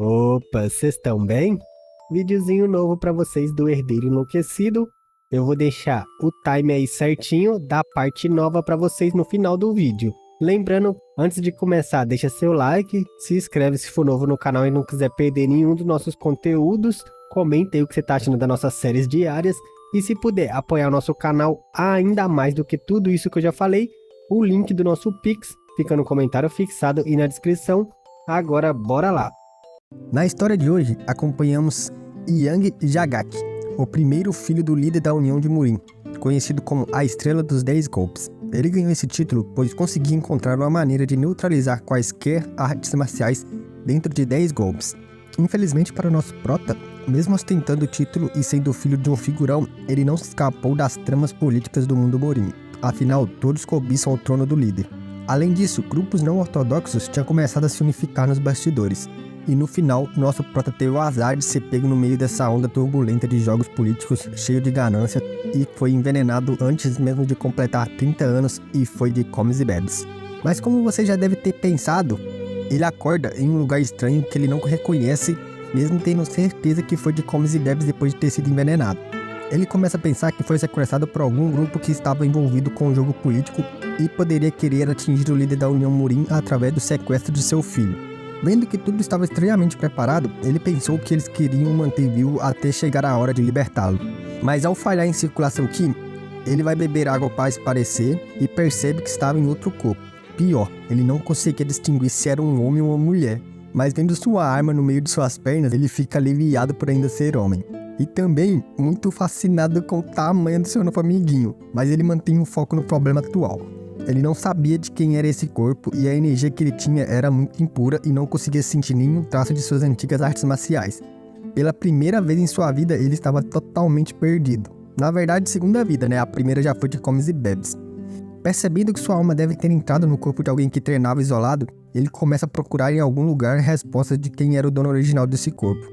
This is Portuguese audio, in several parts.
Opa, vocês estão bem? Videozinho novo para vocês do Herdeiro Enlouquecido. Eu vou deixar o time aí certinho da parte nova para vocês no final do vídeo. Lembrando, antes de começar, deixa seu like, se inscreve se for novo no canal e não quiser perder nenhum dos nossos conteúdos. Comenta aí o que você tá achando das nossas séries diárias. E se puder apoiar o nosso canal ainda mais do que tudo isso que eu já falei, o link do nosso Pix fica no comentário fixado e na descrição. Agora bora lá! Na história de hoje, acompanhamos Yang Jagak, o primeiro filho do líder da União de Murin, conhecido como a Estrela dos 10 Golpes. Ele ganhou esse título pois conseguia encontrar uma maneira de neutralizar quaisquer artes marciais dentro de 10 golpes. Infelizmente para o nosso prota, mesmo ostentando o título e sendo filho de um figurão, ele não se escapou das tramas políticas do mundo Murin. Afinal, todos cobiçam o trono do líder. Além disso, grupos não ortodoxos tinham começado a se unificar nos bastidores. E no final, nosso prota teve o azar de ser pego no meio dessa onda turbulenta de jogos políticos cheio de ganância e foi envenenado antes mesmo de completar 30 anos e foi de comes e bebes. Mas como você já deve ter pensado, ele acorda em um lugar estranho que ele não reconhece, mesmo tendo certeza que foi de comes e bebes depois de ter sido envenenado. Ele começa a pensar que foi sequestrado por algum grupo que estava envolvido com o jogo político e poderia querer atingir o líder da União Murin através do sequestro de seu filho. Vendo que tudo estava estranhamente preparado, ele pensou que eles queriam manter vivo até chegar a hora de libertá-lo. Mas ao falhar em circulação Qi, ele vai beber água para esparecer e percebe que estava em outro corpo. Pior, ele não conseguia distinguir se era um homem ou uma mulher, mas vendo sua arma no meio de suas pernas, ele fica aliviado por ainda ser homem. E também muito fascinado com o tamanho do seu novo amiguinho, mas ele mantém o foco no problema atual. Ele não sabia de quem era esse corpo e a energia que ele tinha era muito impura e não conseguia sentir nenhum traço de suas antigas artes marciais. Pela primeira vez em sua vida, ele estava totalmente perdido. Na verdade, segunda vida, né? A primeira já foi de comes e bebes. Percebendo que sua alma deve ter entrado no corpo de alguém que treinava isolado, ele começa a procurar em algum lugar respostas de quem era o dono original desse corpo.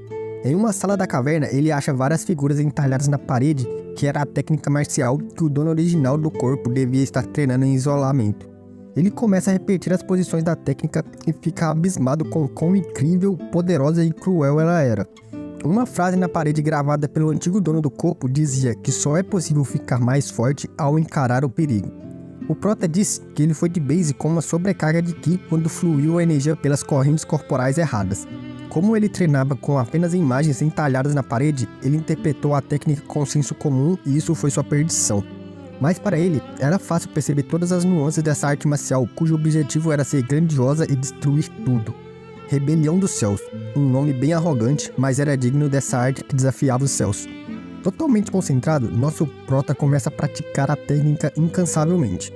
Em uma sala da caverna, ele acha várias figuras entalhadas na parede, que era a técnica marcial que o dono original do corpo devia estar treinando em isolamento. Ele começa a repetir as posições da técnica e fica abismado com quão incrível, poderosa e cruel ela era. Uma frase na parede gravada pelo antigo dono do corpo dizia que só é possível ficar mais forte ao encarar o perigo. O prota disse que ele foi de base com uma sobrecarga de Ki quando fluiu a energia pelas correntes corporais erradas. Como ele treinava com apenas imagens entalhadas na parede, ele interpretou a técnica com senso comum e isso foi sua perdição. Mas para ele, era fácil perceber todas as nuances dessa arte marcial, cujo objetivo era ser grandiosa e destruir tudo. Rebelião dos Céus, um nome bem arrogante, mas era digno dessa arte que desafiava os céus. Totalmente concentrado, nosso prota começa a praticar a técnica incansavelmente.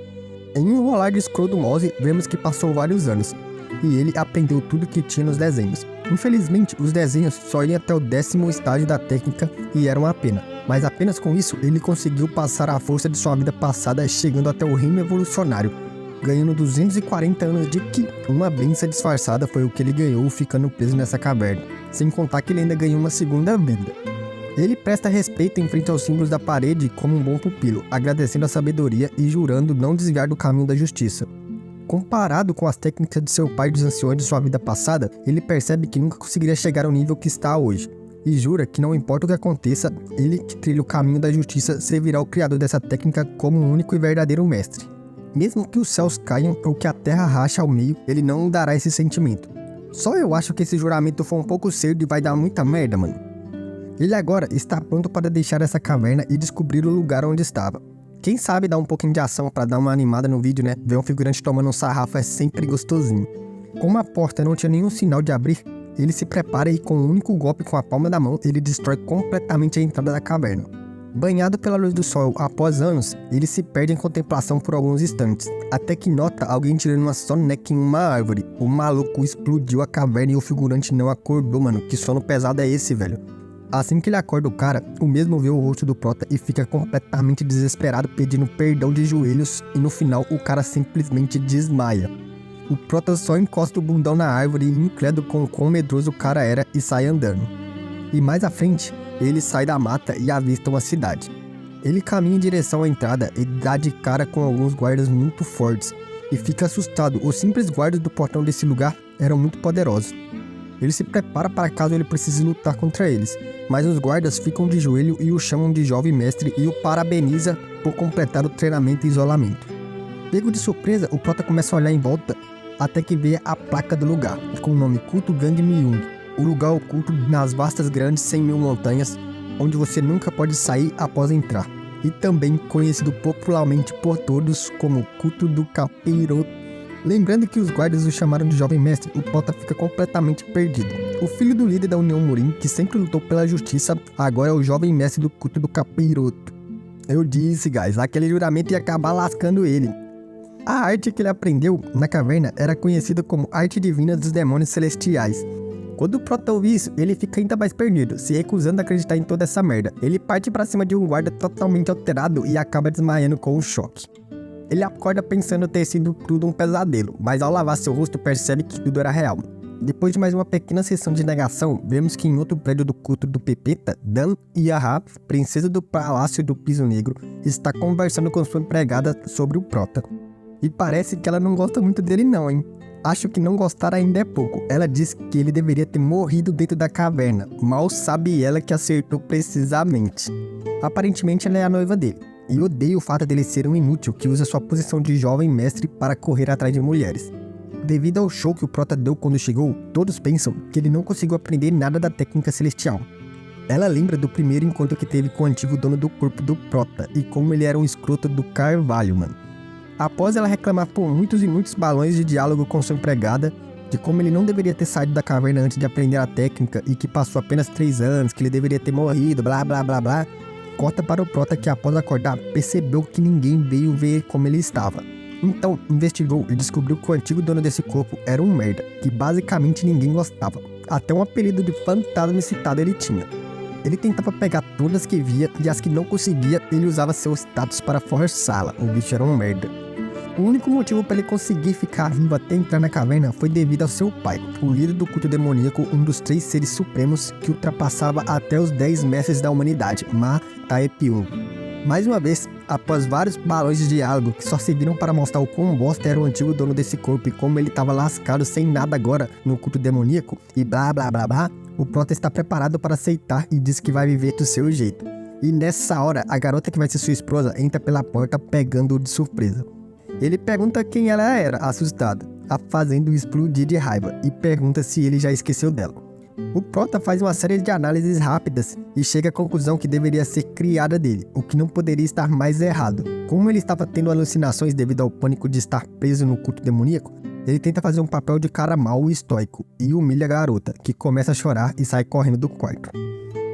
Em um rolar de scroll do mouse, vemos que passou vários anos, e ele aprendeu tudo que tinha nos desenhos. Infelizmente, os desenhos só iam até o 10º estágio da técnica e eram uma pena, mas apenas com isso ele conseguiu passar a força de sua vida passada chegando até o reino evolucionário, ganhando 240 anos de Ki. Uma benção disfarçada foi o que ele ganhou ficando preso nessa caverna, sem contar que ele ainda ganhou uma segunda vida. Ele presta respeito em frente aos símbolos da parede como um bom pupilo, agradecendo a sabedoria e jurando não desviar do caminho da justiça. Comparado com as técnicas de seu pai dos anciões de sua vida passada, ele percebe que nunca conseguiria chegar ao nível que está hoje, e jura que não importa o que aconteça, ele que trilha o caminho da justiça servirá o criador dessa técnica como um único e verdadeiro mestre. Mesmo que os céus caiam ou que a terra rache ao meio, ele não dará esse sentimento. Só eu acho que esse juramento foi um pouco cedo e vai dar muita merda, mano. Ele agora está pronto para deixar essa caverna e descobrir o lugar onde estava. Quem sabe dar um pouquinho de ação para dar uma animada no vídeo, né? Ver um figurante tomando um sarrafo é sempre gostosinho. Como a porta não tinha nenhum sinal de abrir, ele se prepara e com um único golpe com a palma da mão, ele destrói completamente a entrada da caverna. Banhado pela luz do sol após anos, ele se perde em contemplação por alguns instantes, até que nota alguém tirando uma soneca em uma árvore. O maluco explodiu a caverna e o figurante não acordou, mano. Que sono pesado é esse, velho? Assim que ele acorda o cara, o mesmo vê o rosto do prota e fica completamente desesperado pedindo perdão de joelhos e no final o cara simplesmente desmaia. O prota só encosta o bundão na árvore incrédulo com o quão medroso o cara era e sai andando. E mais à frente, ele sai da mata e avista uma cidade. Ele caminha em direção à entrada e dá de cara com alguns guardas muito fortes e fica assustado. Os simples guardas do portão desse lugar eram muito poderosos. Ele se prepara para caso ele precise lutar contra eles, mas os guardas ficam de joelho e o chamam de jovem mestre e o parabeniza por completar o treinamento e isolamento. Pego de surpresa, o prota começa a olhar em volta até que vê a placa do lugar, com o nome Culto Gang Myung, o lugar oculto nas vastas grandes 100.000 montanhas, onde você nunca pode sair após entrar, e também conhecido popularmente por todos como Culto do Capiroto. Lembrando que os guardas o chamaram de jovem mestre, o prota fica completamente perdido. O filho do líder da União Murim, que sempre lutou pela justiça, agora é o jovem mestre do Culto do Capiroto. Eu disse, guys, aquele juramento ia acabar lascando ele. A arte que ele aprendeu na caverna era conhecida como Arte Divina dos Demônios Celestiais. Quando o prota ouve isso, ele fica ainda mais perdido, se recusando a acreditar em toda essa merda. Ele parte pra cima de um guarda totalmente alterado e acaba desmaiando com um choque. Ele acorda pensando ter sido tudo um pesadelo, mas ao lavar seu rosto percebe que tudo era real. Depois de mais uma pequena sessão de negação, vemos que em outro prédio do culto do Pepeta, Dan Yaha, princesa do Palácio do Piso Negro, está conversando com sua empregada sobre o prota. E parece que ela não gosta muito dele não, hein? Acho que não gostar ainda é pouco. Ela diz que ele deveria ter morrido dentro da caverna. Mal sabe ela que acertou precisamente. Aparentemente ela é a noiva dele. E odeia o fato dele ser um inútil que usa sua posição de jovem mestre para correr atrás de mulheres. Devido ao show que o prota deu quando chegou, todos pensam que ele não conseguiu aprender nada da técnica celestial. Ela lembra do primeiro encontro que teve com o antigo dono do corpo do prota e como ele era um escroto do Carvalho, mano. Após ela reclamar por muitos e muitos balões de diálogo com sua empregada, de como ele não deveria ter saído da caverna antes de aprender a técnica e que passou apenas 3 anos, que ele deveria ter morrido, blá blá blá blá, corta para o prota que após acordar percebeu que ninguém veio ver como ele estava. Então investigou e descobriu que o antigo dono desse corpo era um merda, que basicamente ninguém gostava. Até um apelido de fantasma excitado ele tinha. Ele tentava pegar todas que via e as que não conseguia, ele usava seu status para forçá-la. O bicho era um merda. O único motivo para ele conseguir ficar vivo até entrar na caverna foi devido ao seu pai, o líder do culto demoníaco, um dos 3 seres supremos que ultrapassava até os 10 mestres da humanidade, Ma Taepium. Mais uma vez, após vários balões de diálogo que só serviram para mostrar o quão bosta era o antigo dono desse corpo e como ele estava lascado sem nada agora no culto demoníaco e blá blá blá blá, o prota está preparado para aceitar e diz que vai viver do seu jeito. E nessa hora, a garota que vai ser sua esposa entra pela porta pegando-o de surpresa. Ele pergunta quem ela era, assustado, a fazendo explodir de raiva, e pergunta se ele já esqueceu dela. O prota faz uma série de análises rápidas e chega à conclusão que deveria ser criada dele, o que não poderia estar mais errado. Como ele estava tendo alucinações devido ao pânico de estar preso no culto demoníaco, ele tenta fazer um papel de cara mau e estoico, e humilha a garota, que começa a chorar e sai correndo do quarto.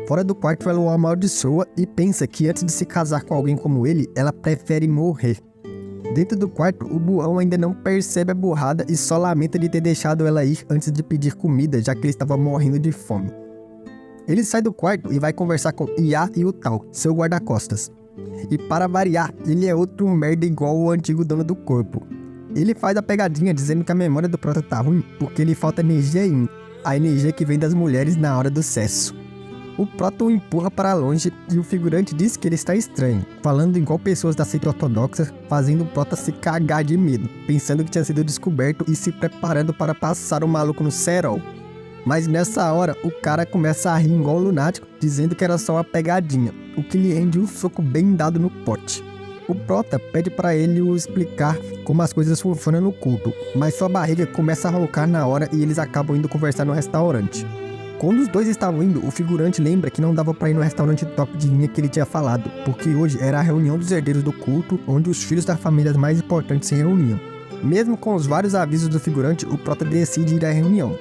Fora do quarto, ela o amaldiçoa e pensa que antes de se casar com alguém como ele, ela prefere morrer. Dentro do quarto, o Buão ainda não percebe a burrada e só lamenta de ter deixado ela ir antes de pedir comida, já que ele estava morrendo de fome. Ele sai do quarto e vai conversar com Ia e o Tal, seu guarda-costas. E para variar, ele é outro merda igual o antigo dono do corpo. Ele faz a pegadinha dizendo que a memória do prota tá ruim porque lhe falta energia em a energia que vem das mulheres na hora do sexo. O prota o empurra para longe e o figurante diz que ele está estranho, falando igual pessoas da seita ortodoxa, fazendo o prota se cagar de medo, pensando que tinha sido descoberto e se preparando para passar o maluco no cerol. Mas nessa hora, o cara começa a rir igual um lunático, dizendo que era só uma pegadinha, o que lhe rende um soco bem dado no pote. O prota pede para ele o explicar como as coisas funcionam no culto, mas sua barriga começa a roncar na hora e eles acabam indo conversar no restaurante. Quando os dois estavam indo, o figurante lembra que não dava pra ir no restaurante top de linha que ele tinha falado, porque hoje era a reunião dos herdeiros do culto, onde os filhos das famílias mais importantes se reuniam. Mesmo com os vários avisos do figurante, o prota decide ir à reunião.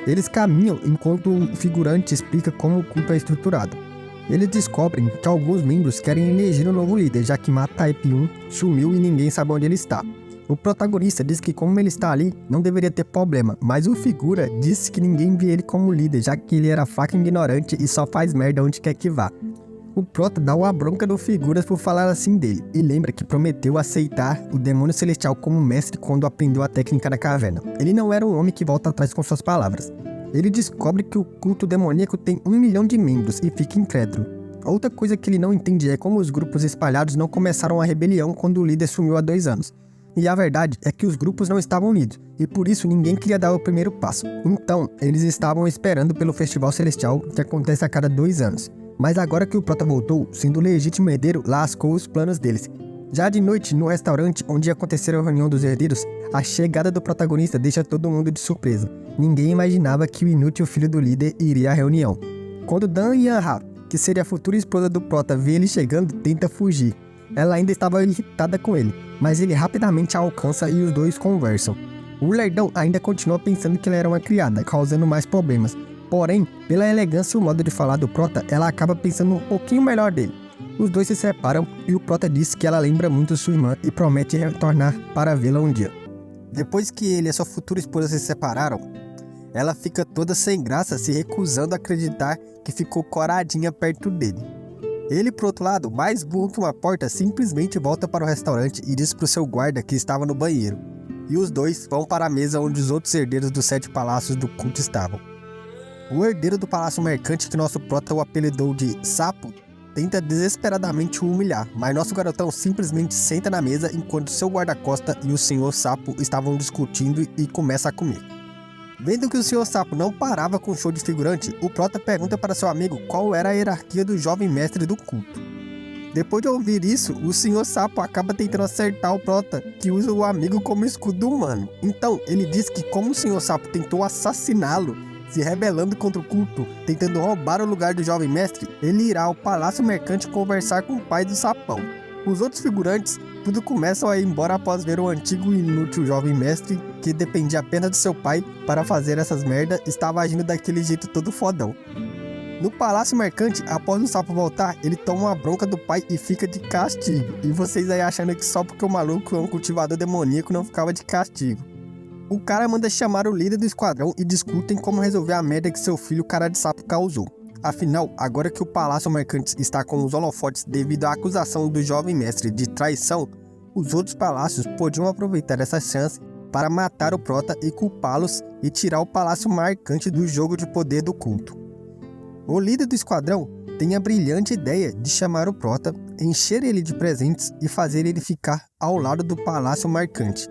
Eles caminham enquanto o figurante explica como o culto é estruturado. Eles descobrem que alguns membros querem eleger um novo líder, já que Ma Taepium sumiu e ninguém sabe onde ele está. O protagonista diz que como ele está ali, não deveria ter problema, mas o figura disse que ninguém vê ele como líder, já que ele era faca ignorante e só faz merda onde quer que vá. O prota dá uma bronca do figuras por falar assim dele, e lembra que prometeu aceitar o demônio celestial como mestre quando aprendeu a técnica da caverna. Ele não era um homem que volta atrás com suas palavras. Ele descobre que o culto demoníaco tem 1 milhão de membros e fica incrédulo. Outra coisa que ele não entende é como os grupos espalhados não começaram a rebelião quando o líder sumiu há 2 anos. E a verdade é que os grupos não estavam unidos, e por isso ninguém queria dar o primeiro passo. Então, eles estavam esperando pelo Festival Celestial, que acontece a cada 2 anos. Mas agora que o Prota voltou, sendo o legítimo herdeiro, lascou os planos deles. Já de noite, no restaurante onde ia acontecer a reunião dos herdeiros, a chegada do protagonista deixa todo mundo de surpresa. Ninguém imaginava que o inútil filho do líder iria à reunião. Quando Dan Yanha, que seria a futura esposa do Prota, vê ele chegando, tenta fugir. Ela ainda estava irritada com ele, mas ele rapidamente a alcança e os dois conversam. O lerdão ainda continua pensando que ela era uma criada, causando mais problemas. Porém, pela elegância e o modo de falar do Prota, ela acaba pensando um pouquinho melhor dele. Os dois se separam e o Prota diz que ela lembra muito sua irmã e promete retornar para vê-la um dia. Depois que ele e sua futura esposa se separaram, ela fica toda sem graça, se recusando a acreditar que ficou coradinha perto dele. Ele, por outro lado, mais burro que uma porta, simplesmente volta para o restaurante e diz para o seu guarda que estava no banheiro. E os dois vão para a mesa onde os outros herdeiros dos 7 palácios do culto estavam. O herdeiro do palácio mercante, que nosso Prota o apelidou de Sapo, tenta desesperadamente o humilhar, mas nosso garotão simplesmente senta na mesa enquanto seu guarda-costa e o Sr. Sapo estavam discutindo e começa a comer. Vendo que o Sr. Sapo não parava com o show de figurante, o Prota pergunta para seu amigo qual era a hierarquia do jovem mestre do culto. Depois de ouvir isso, o Sr. Sapo acaba tentando acertar o Prota, que usa o amigo como escudo humano. Então, ele diz que como o Sr. Sapo tentou assassiná-lo, se rebelando contra o culto, tentando roubar o lugar do jovem mestre, ele irá ao Palácio Mercante conversar com o pai do Sapão. Os outros figurantes tudo começam a ir embora após ver o antigo e inútil jovem mestre, que dependia apenas do seu pai para fazer essas merdas, estava agindo daquele jeito todo fodão. No Palácio Mercante, após o Sapo voltar, ele toma uma bronca do pai e fica de castigo. E vocês aí achando que só porque o maluco é um cultivador demoníaco não ficava de castigo. O cara manda chamar o líder do esquadrão e discutem como resolver a merda que seu filho cara de sapo causou. Afinal, agora que o Palácio Mercante está com os holofotes devido à acusação do jovem mestre de traição, os outros palácios podiam aproveitar essa chance para matar o Prota e culpá-los e tirar o Palácio Mercante do jogo de poder do culto. O líder do esquadrão tem a brilhante ideia de chamar o Prota, encher ele de presentes e fazer ele ficar ao lado do Palácio Mercante.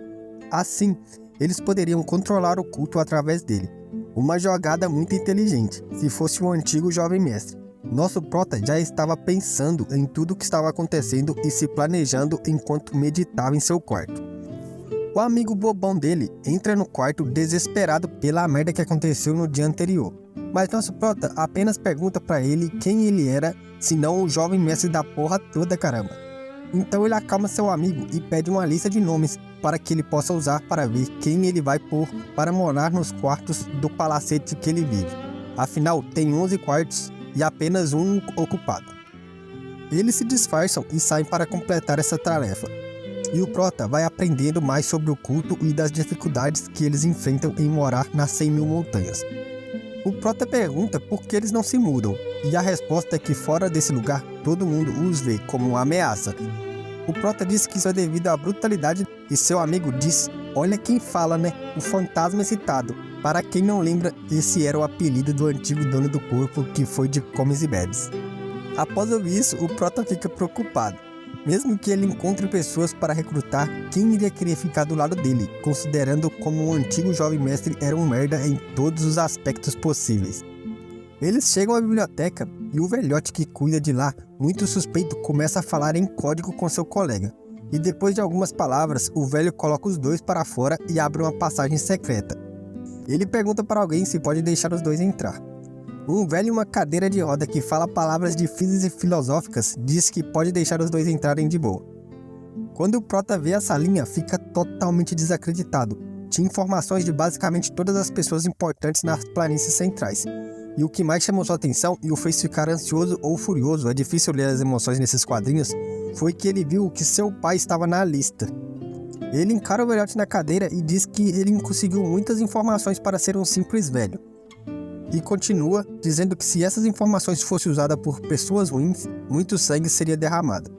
Assim, eles poderiam controlar o culto através dele. Uma jogada muito inteligente, se fosse um antigo jovem mestre. Nosso Prota já estava pensando em tudo o que estava acontecendo e se planejando enquanto meditava em seu quarto. O amigo bobão dele entra no quarto desesperado pela merda que aconteceu no dia anterior. Mas nosso Prota apenas pergunta para ele quem ele era, senão o jovem mestre da porra toda, caramba. Então ele acalma seu amigo e pede uma lista de nomes para que ele possa usar para ver quem ele vai pôr para morar nos quartos do palacete que ele vive. Afinal, tem 11 quartos e apenas um ocupado. Eles se disfarçam e saem para completar essa tarefa. E o Prota vai aprendendo mais sobre o culto e das dificuldades que eles enfrentam em morar nas 100.000 montanhas. O Prota pergunta por que eles não se mudam, e a resposta é que fora desse lugar, todo mundo os vê como uma ameaça. O Prota diz que isso é devido à brutalidade e seu amigo diz, olha quem fala, né? O fantasma excitado. Para quem não lembra, esse era o apelido do antigo dono do corpo que foi de Comes e Bebes. Após ouvir isso, o Prota fica preocupado. Mesmo que ele encontre pessoas para recrutar, quem iria querer ficar do lado dele, considerando como o antigo jovem mestre era um merda em todos os aspectos possíveis. Eles chegam à biblioteca e o velhote que cuida de lá, muito suspeito, começa a falar em código com seu colega. E depois de algumas palavras, o velho coloca os dois para fora e abre uma passagem secreta. Ele pergunta para alguém se pode deixar os dois entrar. Um velho em uma cadeira de roda que fala palavras difíceis e filosóficas diz que pode deixar os dois entrarem de boa. Quando o Prota vê a salinha, fica totalmente desacreditado. Tinha informações de basicamente todas as pessoas importantes nas planícies centrais. E o que mais chamou sua atenção e o fez ficar ansioso ou furioso, é difícil ler as emoções nesses quadrinhos, foi que ele viu que seu pai estava na lista. Ele encara o velhote na cadeira e diz que ele conseguiu muitas informações para ser um simples velho. E continua dizendo que se essas informações fossem usadas por pessoas ruins, muito sangue seria derramado.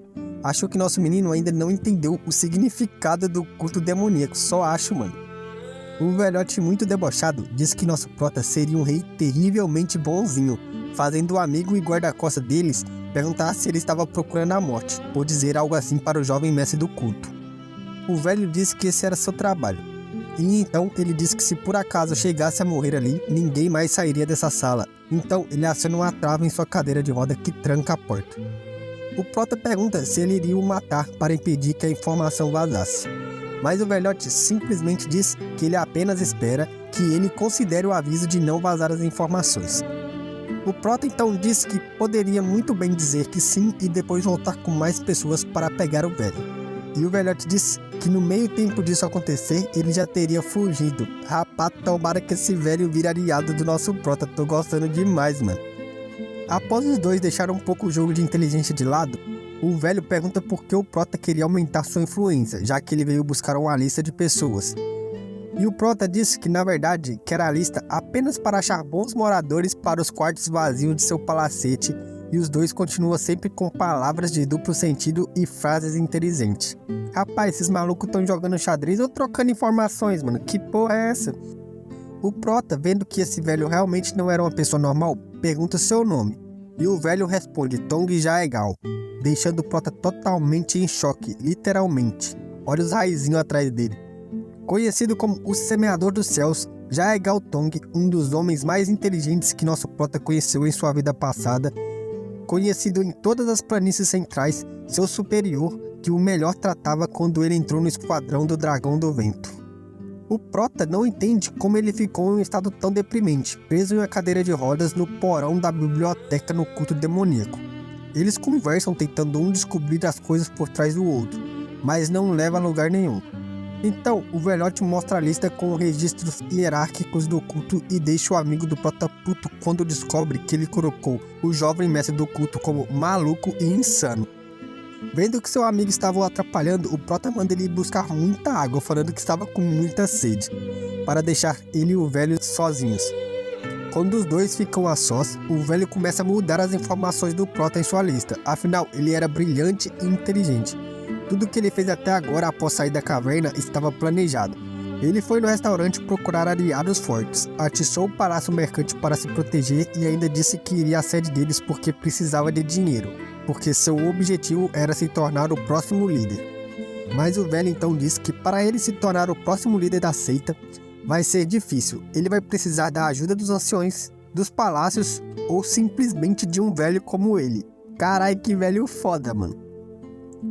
Acho que nosso menino ainda não entendeu o significado do culto demoníaco, só acho, mano. O velhote muito debochado diz que nosso Prota seria um rei terrivelmente bonzinho, fazendo o amigo e guarda-costa deles perguntar se ele estava procurando a morte, ou dizer algo assim para o jovem mestre do culto. O velho disse que esse era seu trabalho. E então ele disse que se por acaso chegasse a morrer ali, ninguém mais sairia dessa sala. Então ele aciona uma trava em sua cadeira de roda que tranca a porta. O prota pergunta se ele iria o matar para impedir que a informação vazasse. Mas o velhote simplesmente diz que ele apenas espera que ele considere o aviso de não vazar as informações. O prota então disse que poderia muito bem dizer que sim e depois voltar com mais pessoas para pegar o velho. E o velhote disse que no meio tempo disso acontecer, ele já teria fugido. Rapaz, tomara que esse velho vire aliado do nosso prota, tô gostando demais, mano. Após os dois deixarem um pouco o jogo de inteligência de lado, o velho pergunta por que o prota queria aumentar sua influência, já que ele veio buscar uma lista de pessoas. E o prota disse que na verdade quer a lista apenas para achar bons moradores para os quartos vazios de seu palacete, e os dois continuam sempre com palavras de duplo sentido e frases inteligentes. Rapaz, esses malucos estão jogando xadrez ou trocando informações, mano? Que porra é essa? O prota, vendo que esse velho realmente não era uma pessoa normal, pergunta seu nome. E o velho responde Tong Jaegal, deixando o prota totalmente em choque, literalmente. Olha os raizinhos atrás dele. Conhecido como o Semeador dos Céus, Jaegal Tong, um dos homens mais inteligentes que nosso prota conheceu em sua vida passada, conhecido em todas as planícies centrais, seu superior, que o melhor tratava quando ele entrou no esquadrão do Dragão do Vento. O prota não entende como ele ficou em um estado tão deprimente, preso em uma cadeira de rodas no porão da biblioteca no culto demoníaco. Eles conversam tentando um descobrir as coisas por trás do outro, mas não leva a lugar nenhum. Então, o velhote mostra a lista com registros hierárquicos do culto e deixa o amigo do prota puto quando descobre que ele colocou o jovem mestre do culto como maluco e insano. Vendo que seu amigo estava o atrapalhando, o prota manda ele buscar muita água, falando que estava com muita sede, para deixar ele e o velho sozinhos. Quando os dois ficam a sós, o velho começa a mudar as informações do prota em sua lista, afinal ele era brilhante e inteligente. Tudo que ele fez até agora após sair da caverna estava planejado. Ele foi no restaurante procurar aliados fortes, atiçou o palácio mercante para se proteger e ainda disse que iria à sede deles porque precisava de dinheiro, porque seu objetivo era se tornar o próximo líder. Mas o velho então disse que para ele se tornar o próximo líder da seita, vai ser difícil. Ele vai precisar da ajuda dos anciões, dos palácios ou simplesmente de um velho como ele. Carai, que velho foda, mano.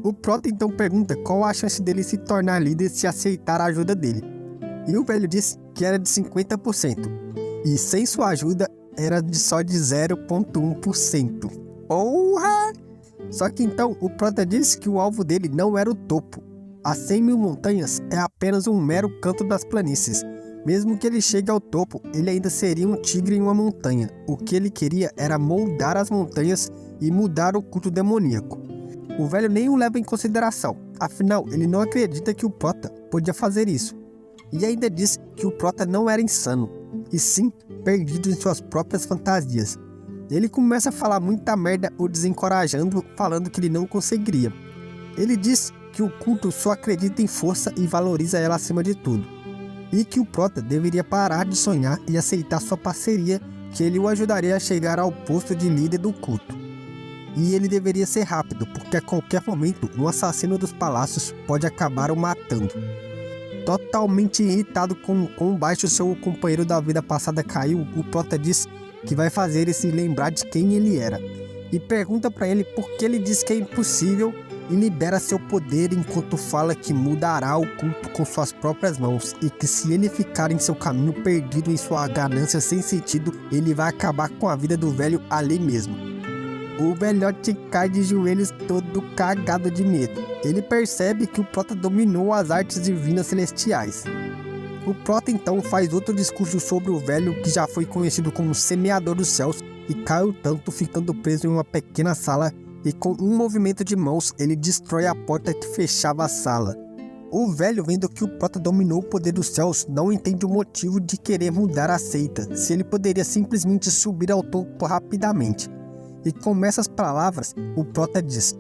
O prota então pergunta qual a chance dele se tornar líder se aceitar a ajuda dele. E o velho disse que era de 50%. E sem sua ajuda era só de 0,1%. Porra! Só que então o prota disse que o alvo dele não era o topo. As 100 mil montanhas é apenas um mero canto das planícies. Mesmo que ele chegue ao topo, ele ainda seria um tigre em uma montanha. O que ele queria era moldar as montanhas e mudar o culto demoníaco. O velho nem o leva em consideração, afinal ele não acredita que o prota podia fazer isso. E ainda diz que o prota não era insano, e sim perdido em suas próprias fantasias. Ele começa a falar muita merda o desencorajando, falando que ele não conseguiria. Ele diz que o culto só acredita em força e valoriza ela acima de tudo. E que o prota deveria parar de sonhar e aceitar sua parceria, que ele o ajudaria a chegar ao posto de líder do culto. E ele deveria ser rápido, porque a qualquer momento um assassino dos palácios pode acabar o matando. Totalmente irritado com quão baixo seu companheiro da vida passada caiu, o prota diz que vai fazer ele se lembrar de quem ele era. E pergunta para ele por que ele diz que é impossível e libera seu poder enquanto fala que mudará o culto com suas próprias mãos e que se ele ficar em seu caminho perdido em sua ganância sem sentido, ele vai acabar com a vida do velho ali mesmo. O velhote cai de joelhos todo cagado de medo. Ele percebe que o prota dominou as artes divinas celestiais. O prota então faz outro discurso sobre o velho que já foi conhecido como Semeador dos Céus e caiu tanto ficando preso em uma pequena sala e com um movimento de mãos ele destrói a porta que fechava a sala. O velho, vendo que o prota dominou o poder dos céus, não entende o motivo de querer mudar a seita, se ele poderia simplesmente subir ao topo rapidamente. E com essas palavras, o prota diz: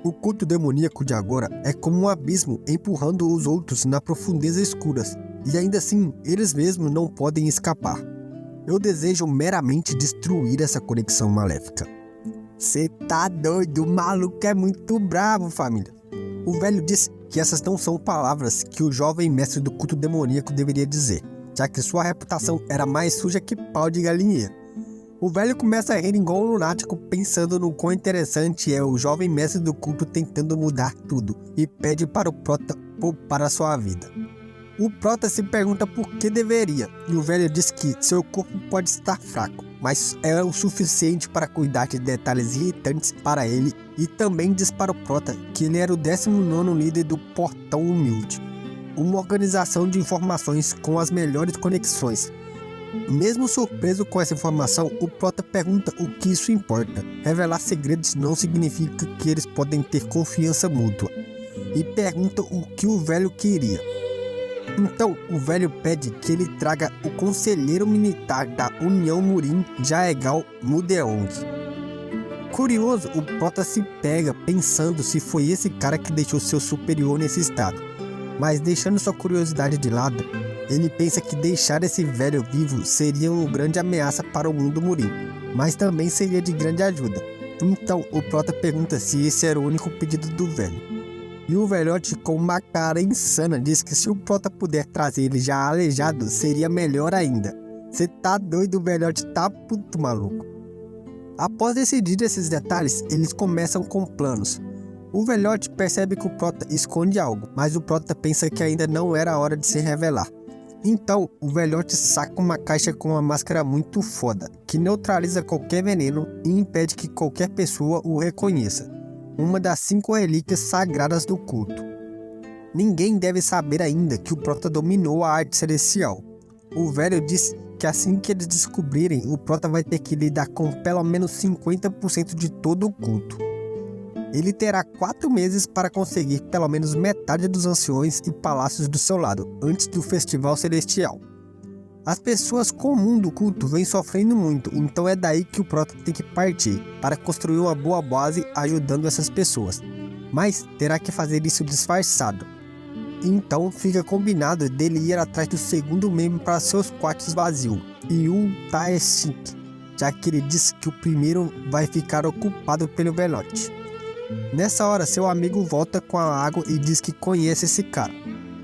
o culto demoníaco de agora é como um abismo empurrando os outros na profundeza escuras, e ainda assim eles mesmos não podem escapar. Eu desejo meramente destruir essa conexão maléfica. Cê tá doido, o maluco é muito bravo, família. O velho diz que essas não são palavras que o jovem mestre do culto demoníaco deveria dizer, já que sua reputação era mais suja que pau de galinheiro. O velho começa a rir igual um lunático, pensando no quão interessante é o jovem mestre do culto tentando mudar tudo, e pede para o Prota poupar a sua vida. O Prota se pergunta por que deveria, e o velho diz que seu corpo pode estar fraco, mas é o suficiente para cuidar de detalhes irritantes para ele, e também diz para o Prota que ele era o 19º líder do Portão Humilde, uma organização de informações com as melhores conexões. Mesmo surpreso com essa informação, o Prota pergunta o que isso importa. Revelar segredos não significa que eles podem ter confiança mútua, e pergunta o que o velho queria. Então, o velho pede que ele traga o conselheiro militar da União Murim, Jaegal Mudeong. Curioso, o Prota se pega pensando se foi esse cara que deixou seu superior nesse estado. Mas deixando sua curiosidade de lado, ele pensa que deixar esse velho vivo seria uma grande ameaça para o mundo Murim, mas também seria de grande ajuda. Então, o Prota pergunta se esse era o único pedido do velho. E o velhote, com uma cara insana, diz que se o Prota puder trazer ele já aleijado, seria melhor ainda. Cê tá doido, o velhote tá puto maluco. Após decidir esses detalhes, eles começam com planos. O velhote percebe que o Prota esconde algo, mas o Prota pensa que ainda não era a hora de se revelar. Então, o velhote saca uma caixa com uma máscara muito foda, que neutraliza qualquer veneno e impede que qualquer pessoa o reconheça. Uma das 5 relíquias sagradas do culto. Ninguém deve saber ainda que o Prota dominou a arte celestial. O velho diz que assim que eles descobrirem, o Prota vai ter que lidar com pelo menos 50% de todo o culto. Ele terá 4 meses para conseguir pelo menos metade dos anciões e palácios do seu lado, antes do festival celestial. As pessoas comuns do culto vêm sofrendo muito, então é daí que o Prota tem que partir, para construir uma boa base ajudando essas pessoas. Mas terá que fazer isso disfarçado. Então fica combinado dele ir atrás do segundo membro para seus quartos vazios, Yu Taeshik, já que ele diz que o primeiro vai ficar ocupado pelo velhote. Nessa hora, seu amigo volta com a água e diz que conhece esse cara,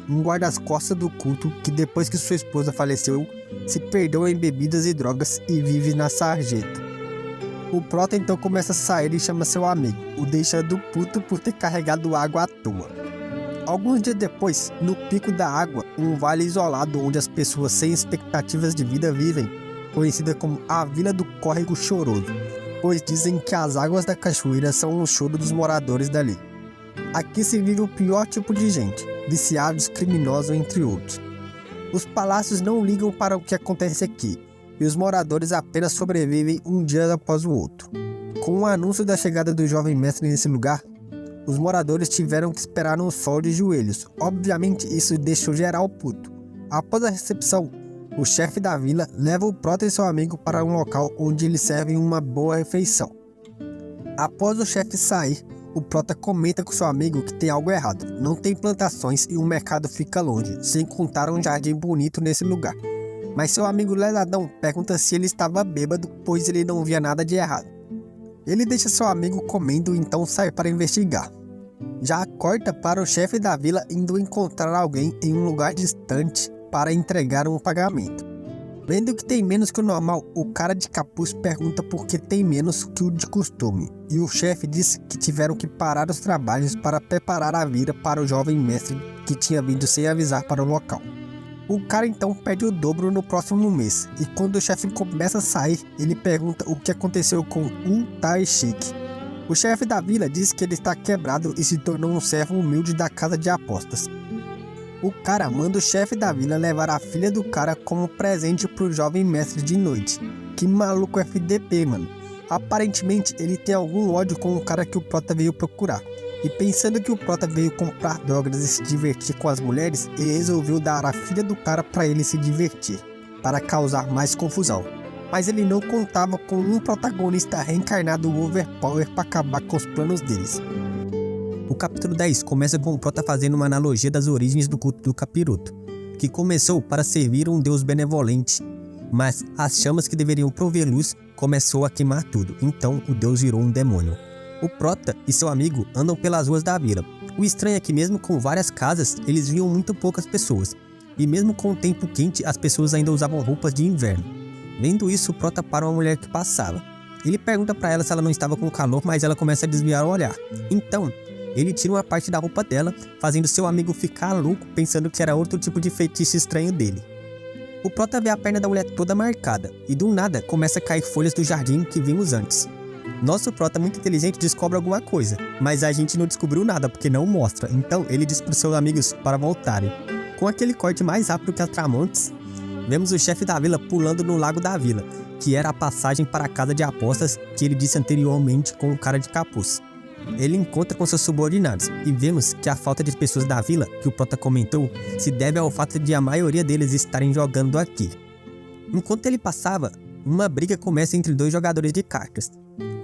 um guarda-costas do culto que depois que sua esposa faleceu, se perdeu em bebidas e drogas e vive na sarjeta. O Prota então começa a sair e chama seu amigo, o deixando puto por ter carregado água à toa. Alguns dias depois, no pico da água, um vale isolado onde as pessoas sem expectativas de vida vivem, conhecida como a Vila do Córrego Choroso, pois dizem que as águas da cachoeira são o choro dos moradores dali. Aqui se vive o pior tipo de gente, viciados, criminosos, entre outros. Os palácios não ligam para o que acontece aqui, e os moradores apenas sobrevivem um dia após o outro. Com o anúncio da chegada do jovem mestre nesse lugar, os moradores tiveram que esperar no sol de joelhos. Obviamente isso deixou geral puto. Após a recepção, o chefe da vila leva o Prota e seu amigo para um local onde eles servem uma boa refeição. Após o chefe sair, o Prota comenta com seu amigo que tem algo errado. Não tem plantações e o mercado fica longe, sem contar um jardim bonito nesse lugar. Mas seu amigo lesadão pergunta se ele estava bêbado, pois ele não via nada de errado. Ele deixa seu amigo comendo e então sai para investigar. Já corta para o chefe da vila indo encontrar alguém em um lugar distante para entregar um pagamento. Vendo que tem menos que o normal, o cara de capuz pergunta por que tem menos que o de costume, e o chefe diz que tiveram que parar os trabalhos para preparar a vida para o jovem mestre que tinha vindo sem avisar para o local. O cara então pede o dobro no próximo mês, e quando o chefe começa a sair, ele pergunta o que aconteceu com Yu Taeshik. O chefe da vila diz que ele está quebrado e se tornou um servo humilde da casa de apostas. O cara manda o chefe da vila levar a filha do cara como presente pro jovem mestre de noite. Que maluco FDP, mano. Aparentemente ele tem algum ódio com o cara que o Prota veio procurar. E pensando que o Prota veio comprar drogas e se divertir com as mulheres, ele resolveu dar a filha do cara para ele se divertir, para causar mais confusão. Mas ele não contava com um protagonista reencarnado overpower para acabar com os planos deles. O capítulo 10 começa com o Prota fazendo uma analogia das origens do culto do capiroto, que começou para servir um deus benevolente, mas as chamas que deveriam prover luz começou a queimar tudo, então o deus virou um demônio. O Prota e seu amigo andam pelas ruas da vila. O estranho é que mesmo com várias casas, eles viam muito poucas pessoas. E mesmo com o tempo quente, as pessoas ainda usavam roupas de inverno. Vendo isso, o Prota para uma mulher que passava. Ele pergunta para ela se ela não estava com calor, mas ela começa a desviar o olhar. Então, ele tira uma parte da roupa dela, fazendo seu amigo ficar louco, pensando que era outro tipo de feitiço estranho dele. O Prota vê a perna da mulher toda marcada, e do nada começa a cair folhas do jardim que vimos antes. Nosso Prota, muito inteligente, descobre alguma coisa, mas a gente não descobriu nada porque não mostra, então ele diz para os seus amigos para voltarem. Com aquele corte mais rápido que a Tramontes, vemos o chefe da vila pulando no lago da vila, que era a passagem para a casa de apostas que ele disse anteriormente com o cara de capuz. Ele encontra com seus subordinados e vemos que a falta de pessoas da vila, que o Prota comentou, se deve ao fato de a maioria deles estarem jogando aqui. Enquanto ele passava, uma briga começa entre dois jogadores de cartas.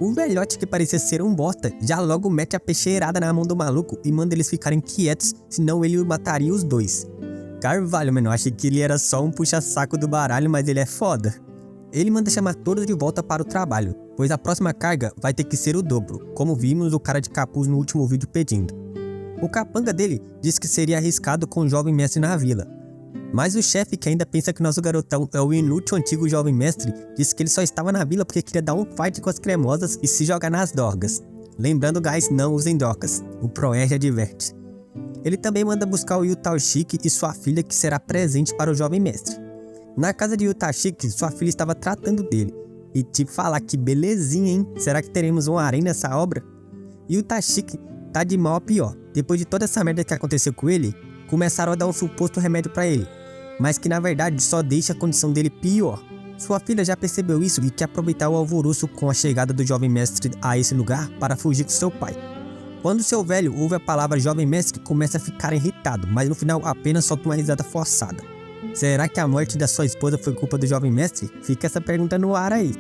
O velhote, que parecia ser um bosta, já logo mete a peixeirada na mão do maluco e manda eles ficarem quietos, senão ele mataria os dois. Carvalho, mano, eu achei que ele era só um puxa-saco do baralho, mas ele é foda. Ele manda chamar todos de volta para o trabalho, pois a próxima carga vai ter que ser o dobro, como vimos o cara de capuz no último vídeo pedindo. O capanga dele diz que seria arriscado com o jovem mestre na vila, mas o chefe, que ainda pensa que nosso garotão é o inútil antigo jovem mestre, disse que ele só estava na vila porque queria dar um fight com as cremosas e se jogar nas drogas. Lembrando, guys, não usem drogas, o Proerd adverte. Ele também manda buscar o Yutashiki e sua filha, que será presente para o jovem mestre. Na casa de Yutashiki, sua filha estava tratando dele. E tipo, falar que belezinha, hein? Será que teremos um harém nessa obra? Yutashiki tá de mal a pior. Depois de toda essa merda que aconteceu com ele, começaram a dar um suposto remédio pra ele, mas que na verdade só deixa a condição dele pior. Sua filha já percebeu isso e quer aproveitar o alvoroço com a chegada do jovem mestre a esse lugar para fugir com seu pai. Quando seu velho ouve a palavra jovem mestre, começa a ficar irritado, mas no final apenas solta uma risada forçada. Será que a morte da sua esposa foi culpa do jovem mestre? Fica essa pergunta no ar aí.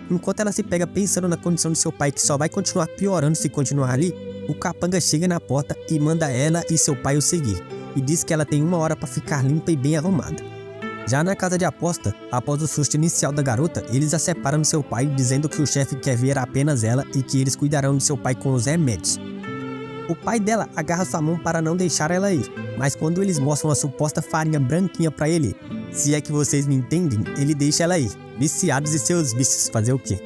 Enquanto ela se pega pensando na condição de seu pai, que só vai continuar piorando se continuar ali, o capanga chega na porta e manda ela e seu pai o seguir, e diz que ela tem 1 hora para ficar limpa e bem arrumada. Já na casa de aposta, após o susto inicial da garota, eles a separam do seu pai, dizendo que o chefe quer ver apenas ela e que eles cuidarão de seu pai com os remédios. O pai dela agarra sua mão para não deixar ela ir, mas quando eles mostram a suposta farinha branquinha para ele, se é que vocês me entendem, ele deixa ela ir, viciados e seus vícios, fazer o quê?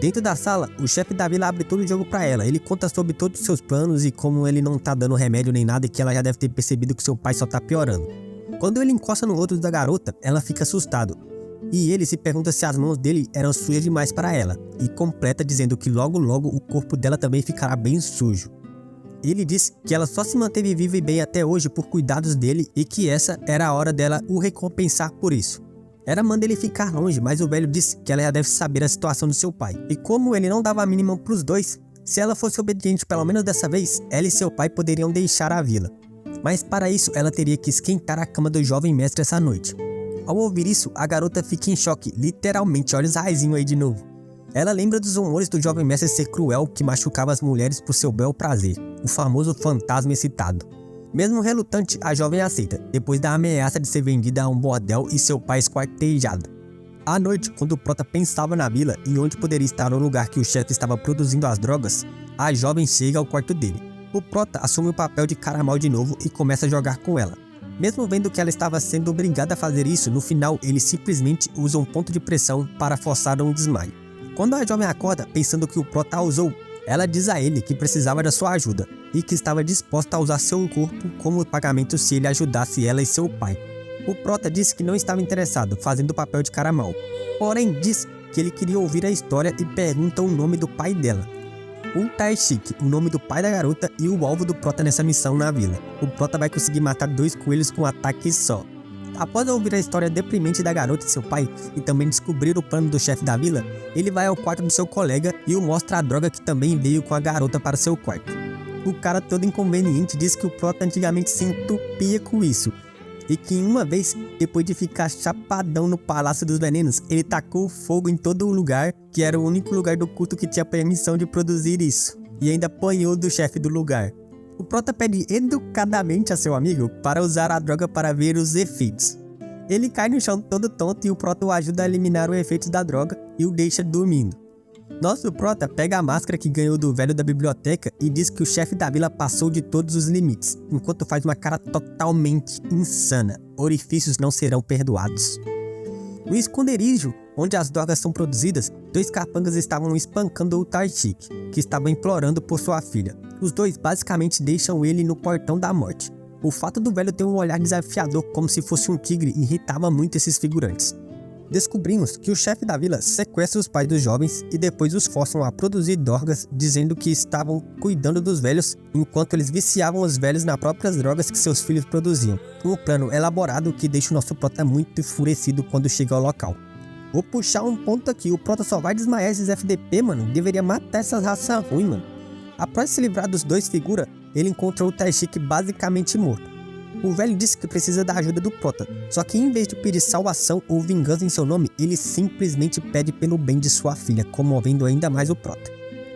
Dentro da sala, o chefe da vila abre todo o jogo pra ela. Ele conta sobre todos os seus planos e como ele não tá dando remédio nem nada e que ela já deve ter percebido que seu pai só tá piorando. Quando ele encosta no rosto da garota, ela fica assustado. E ele se pergunta se as mãos dele eram sujas demais para ela. E completa dizendo que logo logo o corpo dela também ficará bem sujo. Ele diz que ela só se manteve viva e bem até hoje por cuidados dele e que essa era a hora dela o recompensar por isso. Ela manda ele ficar longe, mas o velho disse que ela já deve saber a situação do seu pai. E como ele não dava a mínima pros dois, se ela fosse obediente pelo menos dessa vez, ela e seu pai poderiam deixar a vila. Mas para isso, ela teria que esquentar a cama do jovem mestre essa noite. Ao ouvir isso, a garota fica em choque, literalmente, olha os raizinhos aí de novo. Ela lembra dos rumores do jovem mestre ser cruel, que machucava as mulheres por seu bel prazer, o famoso fantasma excitado. Mesmo relutante, a jovem aceita, depois da ameaça de ser vendida a um bordel e seu pai esquartejado. À noite, quando o Prota pensava na vila e onde poderia estar o lugar que o chefe estava produzindo as drogas, a jovem chega ao quarto dele. O Prota assume o papel de cara mal de novo e começa a jogar com ela. Mesmo vendo que ela estava sendo obrigada a fazer isso, no final ele simplesmente usa um ponto de pressão para forçar um desmaio. Quando a jovem acorda, pensando que o Prota a usou, ela diz a ele que precisava da sua ajuda e que estava disposta a usar seu corpo como pagamento se ele ajudasse ela e seu pai. O Prota disse que não estava interessado, fazendo o papel de cara mal. Porém, diz que ele queria ouvir a história e pergunta o nome do pai dela. O Taishiki, o nome do pai da garota e o alvo do Prota nessa missão na vila. O Prota vai conseguir matar 2 coelhos com um ataque só. Após ouvir a história deprimente da garota e seu pai, e também descobrir o plano do chefe da vila, ele vai ao quarto do seu colega e o mostra a droga que também veio com a garota para seu quarto. O cara todo inconveniente diz que o Prota antigamente se entupia com isso, e que uma vez, depois de ficar chapadão no Palácio dos Venenos, ele tacou fogo em todo o lugar, que era o único lugar do culto que tinha permissão de produzir isso, e ainda apanhou do chefe do lugar. O Prota pede educadamente a seu amigo para usar a droga para ver os efeitos. Ele cai no chão todo tonto e o Prota o ajuda a eliminar o efeito da droga e o deixa dormindo. Nosso prota pega a máscara que ganhou do velho da biblioteca e diz que o chefe da vila passou de todos os limites, enquanto faz uma cara totalmente insana. Orifícios não serão perdoados. No esconderijo, onde as drogas são produzidas, 2 capangas estavam espancando o Tarshik, que estava implorando por sua filha. Os dois basicamente deixam ele no portão da morte. O fato do velho ter um olhar desafiador como se fosse um tigre irritava muito esses figurantes. Descobrimos que o chefe da vila sequestra os pais dos jovens e depois os forçam a produzir drogas, dizendo que estavam cuidando dos velhos enquanto eles viciavam os velhos nas próprias drogas que seus filhos produziam. Um plano elaborado que deixa o nosso prota muito enfurecido quando chega ao local. Vou puxar um ponto aqui, o prota só vai desmaiar esses FDP, mano, deveria matar essas raças ruins, mano. Após se livrar dos dois figuras, ele encontra o Tarshik basicamente morto. O velho disse que precisa da ajuda do prota, só que em vez de pedir salvação ou vingança em seu nome, ele simplesmente pede pelo bem de sua filha, comovendo ainda mais o prota.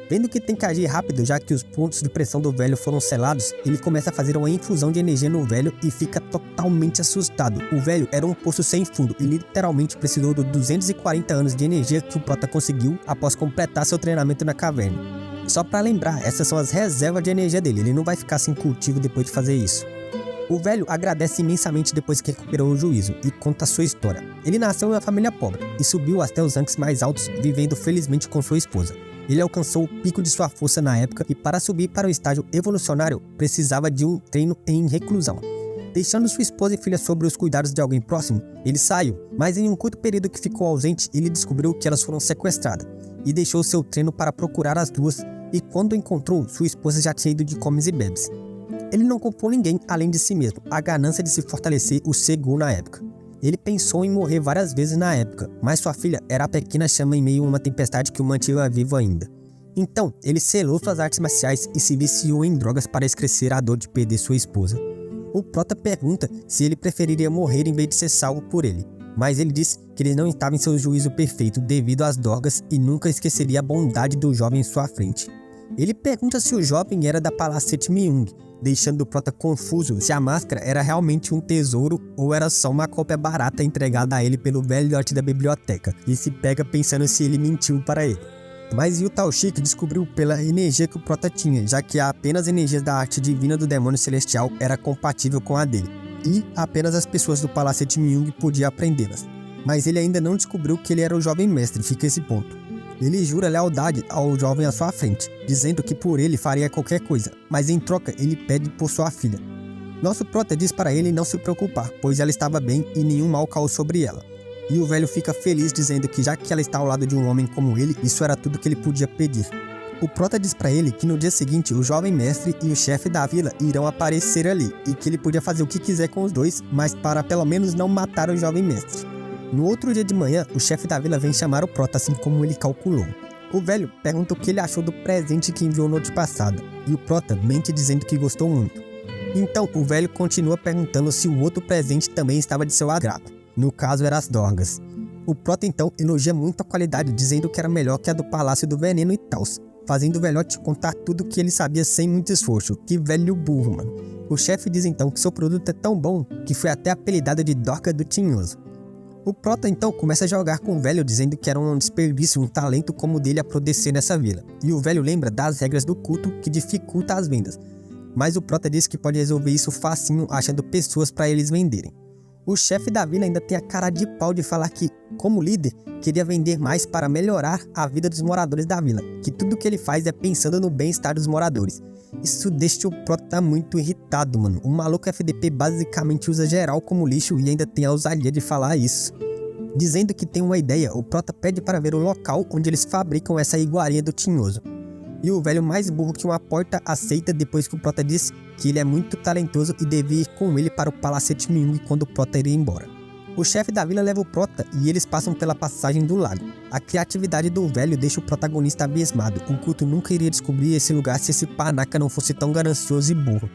Vendo que tem que agir rápido, já que os pontos de pressão do velho foram selados, ele começa a fazer uma infusão de energia no velho e fica totalmente assustado. O velho era um poço sem fundo e literalmente precisou dos 240 anos de energia que o prota conseguiu após completar seu treinamento na caverna. Só pra lembrar, essas são as reservas de energia dele, ele não vai ficar sem cultivo depois de fazer isso. O velho agradece imensamente depois que recuperou o juízo e conta sua história. Ele nasceu em uma família pobre e subiu até os ranks mais altos, vivendo felizmente com sua esposa. Ele alcançou o pico de sua força na época e para subir para o estágio evolucionário precisava de um treino em reclusão. Deixando sua esposa e filha sob os cuidados de alguém próximo, ele saiu, mas em um curto período que ficou ausente, ele descobriu que elas foram sequestradas e deixou seu treino para procurar as duas, e quando encontrou, sua esposa já tinha ido de comes e bebes. Ele não culpou ninguém além de si mesmo, a ganância de se fortalecer o cegou na época. Ele pensou em morrer várias vezes na época, mas sua filha era a pequena chama em meio a uma tempestade que o mantinha vivo ainda. Então, ele selou suas artes marciais e se viciou em drogas para esquecer a dor de perder sua esposa. O prota pergunta se ele preferiria morrer em vez de ser salvo por ele, mas ele diz que ele não estava em seu juízo perfeito devido às drogas e nunca esqueceria a bondade do jovem em sua frente. Ele pergunta se o jovem era da Palacete Myung, deixando o prota confuso se a máscara era realmente um tesouro ou era só uma cópia barata entregada a ele pelo velhote da biblioteca, e se pega pensando se ele mentiu para ele. Mas o Tarshik descobriu pela energia que o prota tinha, já que apenas a energia da arte divina do demônio celestial era compatível com a dele, e apenas as pessoas do Palacete Myung podiam aprendê-las. Mas ele ainda não descobriu que ele era o jovem mestre, fica esse ponto. Ele jura lealdade ao jovem à sua frente, dizendo que por ele faria qualquer coisa, mas em troca ele pede por sua filha. Nosso prota diz para ele não se preocupar, pois ela estava bem e nenhum mal caiu sobre ela. E o velho fica feliz dizendo que já que ela está ao lado de um homem como ele, isso era tudo que ele podia pedir. O prota diz para ele que no dia seguinte o jovem mestre e o chefe da vila irão aparecer ali, e que ele podia fazer o que quiser com os dois, mas para pelo menos não matar o jovem mestre. No outro dia de manhã, o chefe da vila vem chamar o prota assim como ele calculou. O velho pergunta o que ele achou do presente que enviou noite passada, e o prota mente dizendo que gostou muito. Então o velho continua perguntando se o outro presente também estava de seu agrado. No caso, eram as drogas. O prota então elogia muito a qualidade, dizendo que era melhor que a do Palácio do Veneno e tals, fazendo o velhote contar tudo o que ele sabia sem muito esforço. Que velho burro, mano. O chefe diz então que seu produto é tão bom que foi até apelidado de Dorca do Tinhoso. O prota então começa a jogar com o velho, dizendo que era um desperdício um talento como o dele a produzir nessa vila. E o velho lembra das regras do culto que dificulta as vendas. Mas o prota diz que pode resolver isso facinho achando pessoas para eles venderem. O chefe da vila ainda tem a cara de pau de falar que, como líder, queria vender mais para melhorar a vida dos moradores da vila, que tudo que ele faz é pensando no bem-estar dos moradores. Isso deixa o prota muito irritado, mano. O maluco FDP basicamente usa geral como lixo e ainda tem a ousadia de falar isso. Dizendo que tem uma ideia, o prota pede para ver o local onde eles fabricam essa iguaria do Tinhoso. E o velho mais burro que uma porta aceita depois que o prota diz que ele é muito talentoso e devia ir com ele para o Palacete Myung quando o prota iria embora. O chefe da vila leva o prota e eles passam pela passagem do lago. A criatividade do velho deixa o protagonista abismado. O culto nunca iria descobrir esse lugar se esse panaca não fosse tão ganancioso e burro.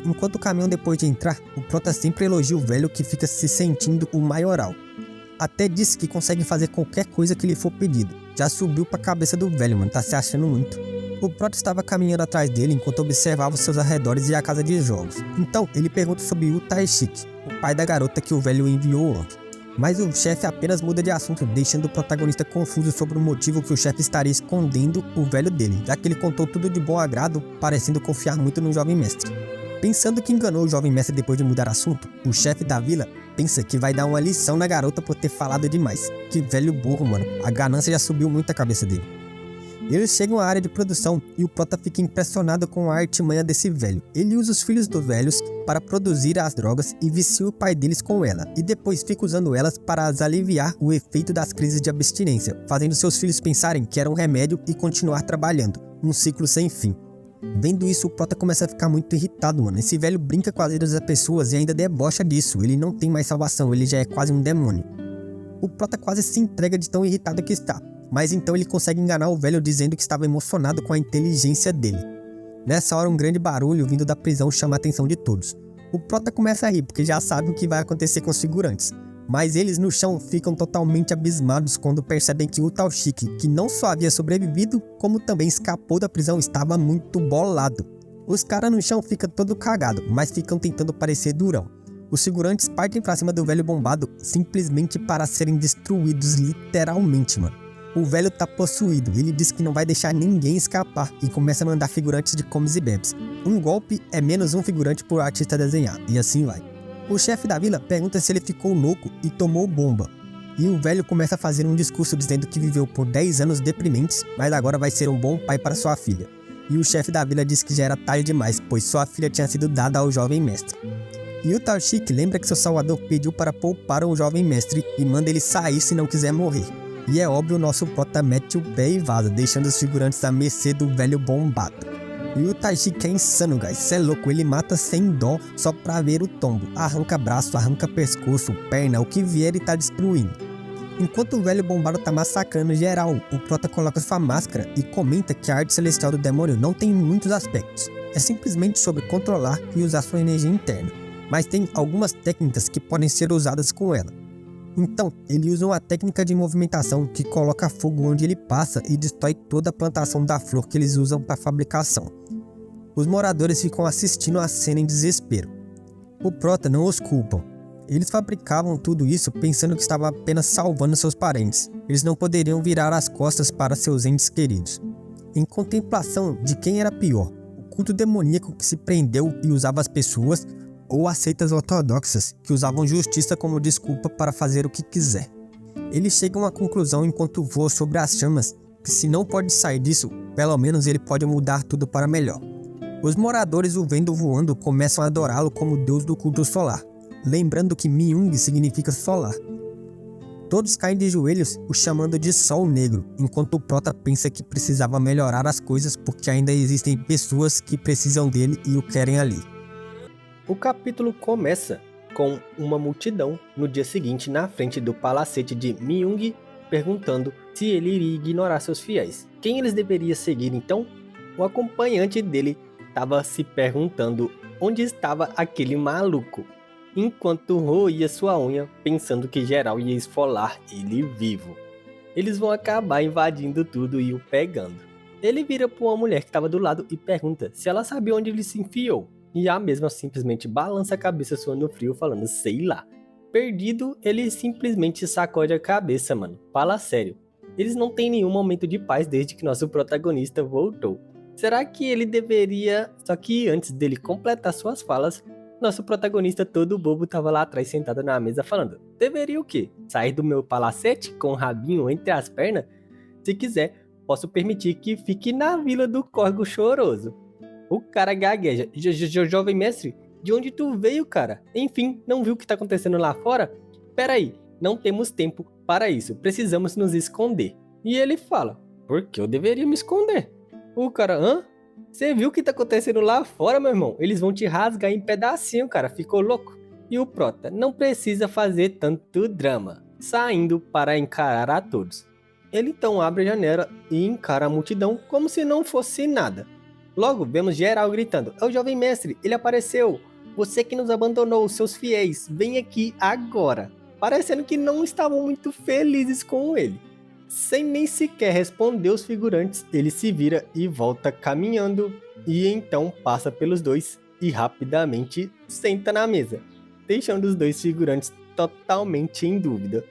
Enquanto caminham depois de entrar, o prota sempre elogia o velho que fica se sentindo o maioral. Até disse que consegue fazer qualquer coisa que lhe for pedido. Já subiu pra cabeça do velho, mano, tá se achando muito. O prota estava caminhando atrás dele enquanto observava os seus arredores e a casa de jogos. Então, ele pergunta sobre o Tarshik, o pai da garota que o velho enviou ontem. Mas o chefe apenas muda de assunto, deixando o protagonista confuso sobre o motivo que o chefe estaria escondendo o velho dele, já que ele contou tudo de bom agrado, parecendo confiar muito no jovem mestre. Pensando que enganou o jovem mestre depois de mudar assunto, o chefe da vila pensa que vai dar uma lição na garota por ter falado demais. Que velho burro, mano. A ganância já subiu muito a cabeça dele. Eles chegam à área de produção e o prota fica impressionado com a artimanha desse velho. Ele usa os filhos dos velhos para produzir as drogas e vicia o pai deles com ela, e depois fica usando elas para as aliviar o efeito das crises de abstinência, fazendo seus filhos pensarem que era um remédio e continuar trabalhando, um ciclo sem fim. Vendo isso, o prota começa a ficar muito irritado, mano. Esse velho brinca com as vidas das pessoas e ainda debocha disso. Ele não tem mais salvação, ele já é quase um demônio. O prota quase se entrega de tão irritado que está. Mas então ele consegue enganar o velho dizendo que estava emocionado com a inteligência dele. Nessa hora, um grande barulho vindo da prisão chama a atenção de todos. O prota começa a rir porque já sabe o que vai acontecer com os figurantes. Mas eles no chão ficam totalmente abismados quando percebem que o Tashiki, que não só havia sobrevivido, como também escapou da prisão, estava muito bolado. Os caras no chão ficam todo cagado, mas ficam tentando parecer durão. Os figurantes partem pra cima do velho bombado simplesmente para serem destruídos literalmente, mano. O velho tá possuído, ele diz que não vai deixar ninguém escapar e começa a mandar figurantes de comes e bebes. Um golpe é menos um figurante por artista desenhar, e assim vai. O chefe da vila pergunta se ele ficou louco e tomou bomba. E o velho começa a fazer um discurso dizendo que viveu por 10 anos deprimentes, mas agora vai ser um bom pai para sua filha. E o chefe da vila diz que já era tarde demais, pois sua filha tinha sido dada ao jovem mestre. E o Tashiki lembra que seu salvador pediu para poupar o jovem mestre e manda ele sair se não quiser morrer. E é óbvio, o nosso prota mete o pé e vaza, deixando os figurantes à mercê do velho bombado. E o Tashiki é insano, guys. Cê é louco, ele mata sem dó só pra ver o tombo. Arranca braço, arranca pescoço, perna, o que vier e tá destruindo. Enquanto o velho bombado tá massacrando geral, o prota coloca sua máscara e comenta que a arte celestial do demônio não tem muitos aspectos. É simplesmente sobre controlar e usar sua energia interna. Mas tem algumas técnicas que podem ser usadas com ela. Então, ele usa uma técnica de movimentação que coloca fogo onde ele passa e destrói toda a plantação da flor que eles usam para fabricação. Os moradores ficam assistindo a cena em desespero. O prota não os culpam. Eles fabricavam tudo isso pensando que estavam apenas salvando seus parentes. Eles não poderiam virar as costas para seus entes queridos. Em contemplação de quem era pior, o culto demoníaco que se prendeu e usava as pessoas, ou as seitas ortodoxas, que usavam justiça como desculpa para fazer o que quiser. Eles chegam à conclusão enquanto voam sobre as chamas, que se não pode sair disso, pelo menos ele pode mudar tudo para melhor. Os moradores o vendo voando começam a adorá-lo como deus do culto solar, lembrando que Myung significa solar. Todos caem de joelhos, o chamando de Sol Negro, enquanto o prota pensa que precisava melhorar as coisas porque ainda existem pessoas que precisam dele e o querem ali. O capítulo começa com uma multidão no dia seguinte na frente do palacete de Myung, perguntando se ele iria ignorar seus fiéis. Quem eles deveriam seguir então? O acompanhante dele estava se perguntando onde estava aquele maluco, enquanto roía sua unha, pensando que geral ia esfolar ele vivo. Eles vão acabar invadindo tudo e o pegando. Ele vira para uma mulher que estava do lado e pergunta se ela sabia onde ele se enfiou. E a mesma simplesmente balança a cabeça suando frio, falando, sei lá. Perdido, ele simplesmente sacode a cabeça, mano. Fala sério. Eles não têm nenhum momento de paz desde que nosso protagonista voltou. Será que ele deveria... Só que antes dele completar suas falas, nosso protagonista todo bobo tava lá atrás sentado na mesa falando, deveria o quê? Sair do meu palacete com o rabinho entre as pernas? Se quiser, posso permitir que fique na vila do Córrego Choroso. O cara gagueja. Jovem mestre, de onde tu veio, cara? Enfim, não viu o que tá acontecendo lá fora? Pera aí, não temos tempo para isso. Precisamos nos esconder. E ele fala, por que eu deveria me esconder? O cara, hã? Você viu o que tá acontecendo lá fora, meu irmão? Eles vão te rasgar em pedacinho, cara. Ficou louco? E o prota, não precisa fazer tanto drama. Saindo para encarar a todos. Ele então abre a janela e encara a multidão como se não fosse nada. Logo, vemos geral gritando, é o jovem mestre, ele apareceu. Você que nos abandonou, seus fiéis, vem aqui agora. Parecendo que não estavam muito felizes com ele. Sem nem sequer responder os figurantes, ele se vira e volta caminhando. E então passa pelos dois e rapidamente senta na mesa, deixando os dois figurantes totalmente em dúvida.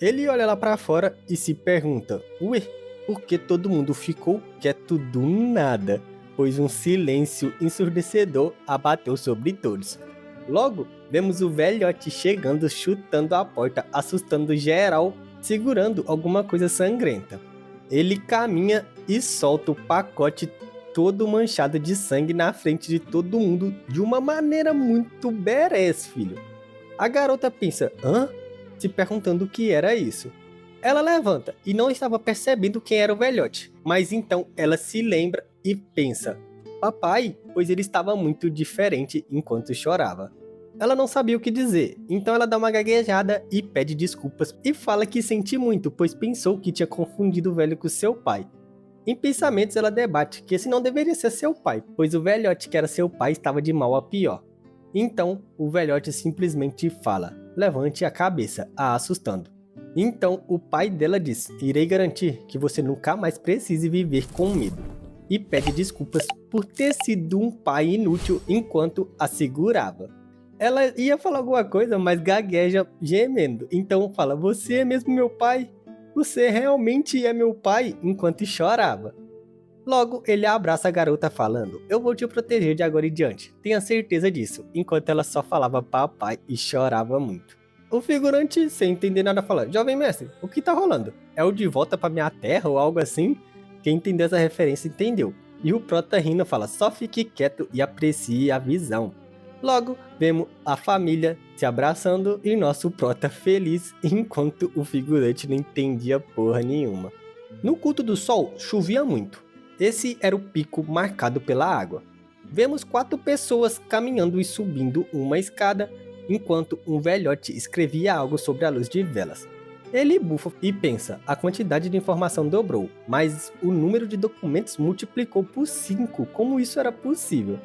Ele olha lá pra fora e se pergunta: ué, por que todo mundo ficou quieto do nada? Pois um silêncio ensurdecedor abateu sobre todos. Logo, vemos o velhote chegando, chutando a porta, assustando geral, segurando alguma coisa sangrenta. Ele caminha e solta o pacote todo manchado de sangue na frente de todo mundo de uma maneira muito badass, filho. A garota pensa: hã? Se perguntando o que era isso. Ela levanta e não estava percebendo quem era o velhote, mas então ela se lembra e pensa: papai, pois ele estava muito diferente enquanto chorava. Ela não sabia o que dizer, então ela dá uma gaguejada e pede desculpas e fala que sente muito, pois pensou que tinha confundido o velho com seu pai. Em pensamentos ela debate que esse não deveria ser seu pai, pois o velhote que era seu pai estava de mal a pior. Então o velhote simplesmente fala: levante a cabeça, a assustando. Então o pai dela diz: irei garantir que você nunca mais precise viver com medo. E pede desculpas por ter sido um pai inútil enquanto a segurava. Ela ia falar alguma coisa, mas gagueja gemendo. Então fala: você é mesmo meu pai? Você realmente é meu pai? Enquanto chorava. Logo, ele abraça a garota falando: eu vou te proteger de agora em diante, tenha certeza disso. Enquanto ela só falava papai e chorava muito. O figurante, sem entender nada, fala: jovem mestre, o que tá rolando? É o de volta pra minha terra ou algo assim? Quem entendeu essa referência entendeu. E o prota rindo fala: só fique quieto e aprecie a visão. Logo, vemos a família se abraçando e nosso prota feliz, enquanto o figurante não entendia porra nenhuma. No culto do sol, chovia muito. Esse era o pico marcado pela água. Vemos 4 pessoas caminhando e subindo uma escada, enquanto um velhote escrevia algo sobre a luz de velas. Ele bufa e pensa: a quantidade de informação dobrou, mas o número de documentos multiplicou por 5, como isso era possível?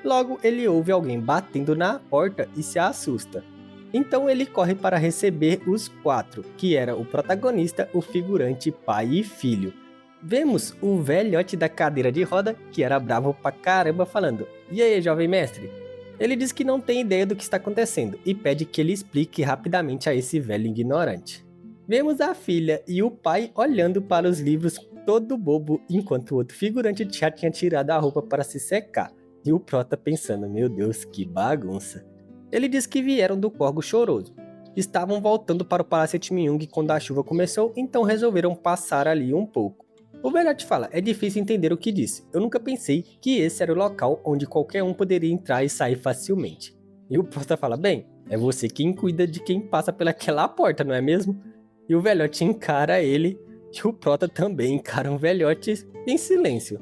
Logo, ele ouve alguém batendo na porta e se assusta. Então ele corre para receber os 4, que era o protagonista, o figurante, pai e filho. Vemos o velhote da cadeira de roda, que era bravo pra caramba, falando: e aí, jovem mestre? Ele diz que não tem ideia do que está acontecendo e pede que ele explique rapidamente a esse velho ignorante. Vemos a filha e o pai olhando para os livros todo bobo, enquanto o outro figurante já tinha tirado a roupa para se secar. E o prota pensando: meu Deus, que bagunça. Ele diz que vieram do Corgo Choroso. Estavam voltando para o Palacete Minhung quando a chuva começou, então resolveram passar ali um pouco. O velhote fala: é difícil entender o que disse. Eu nunca pensei que esse era o local onde qualquer um poderia entrar e sair facilmente. E o prota fala: bem, é você quem cuida de quem passa pelaquela porta, não é mesmo? E o velhote encara ele, e o prota também encara um velhote em silêncio.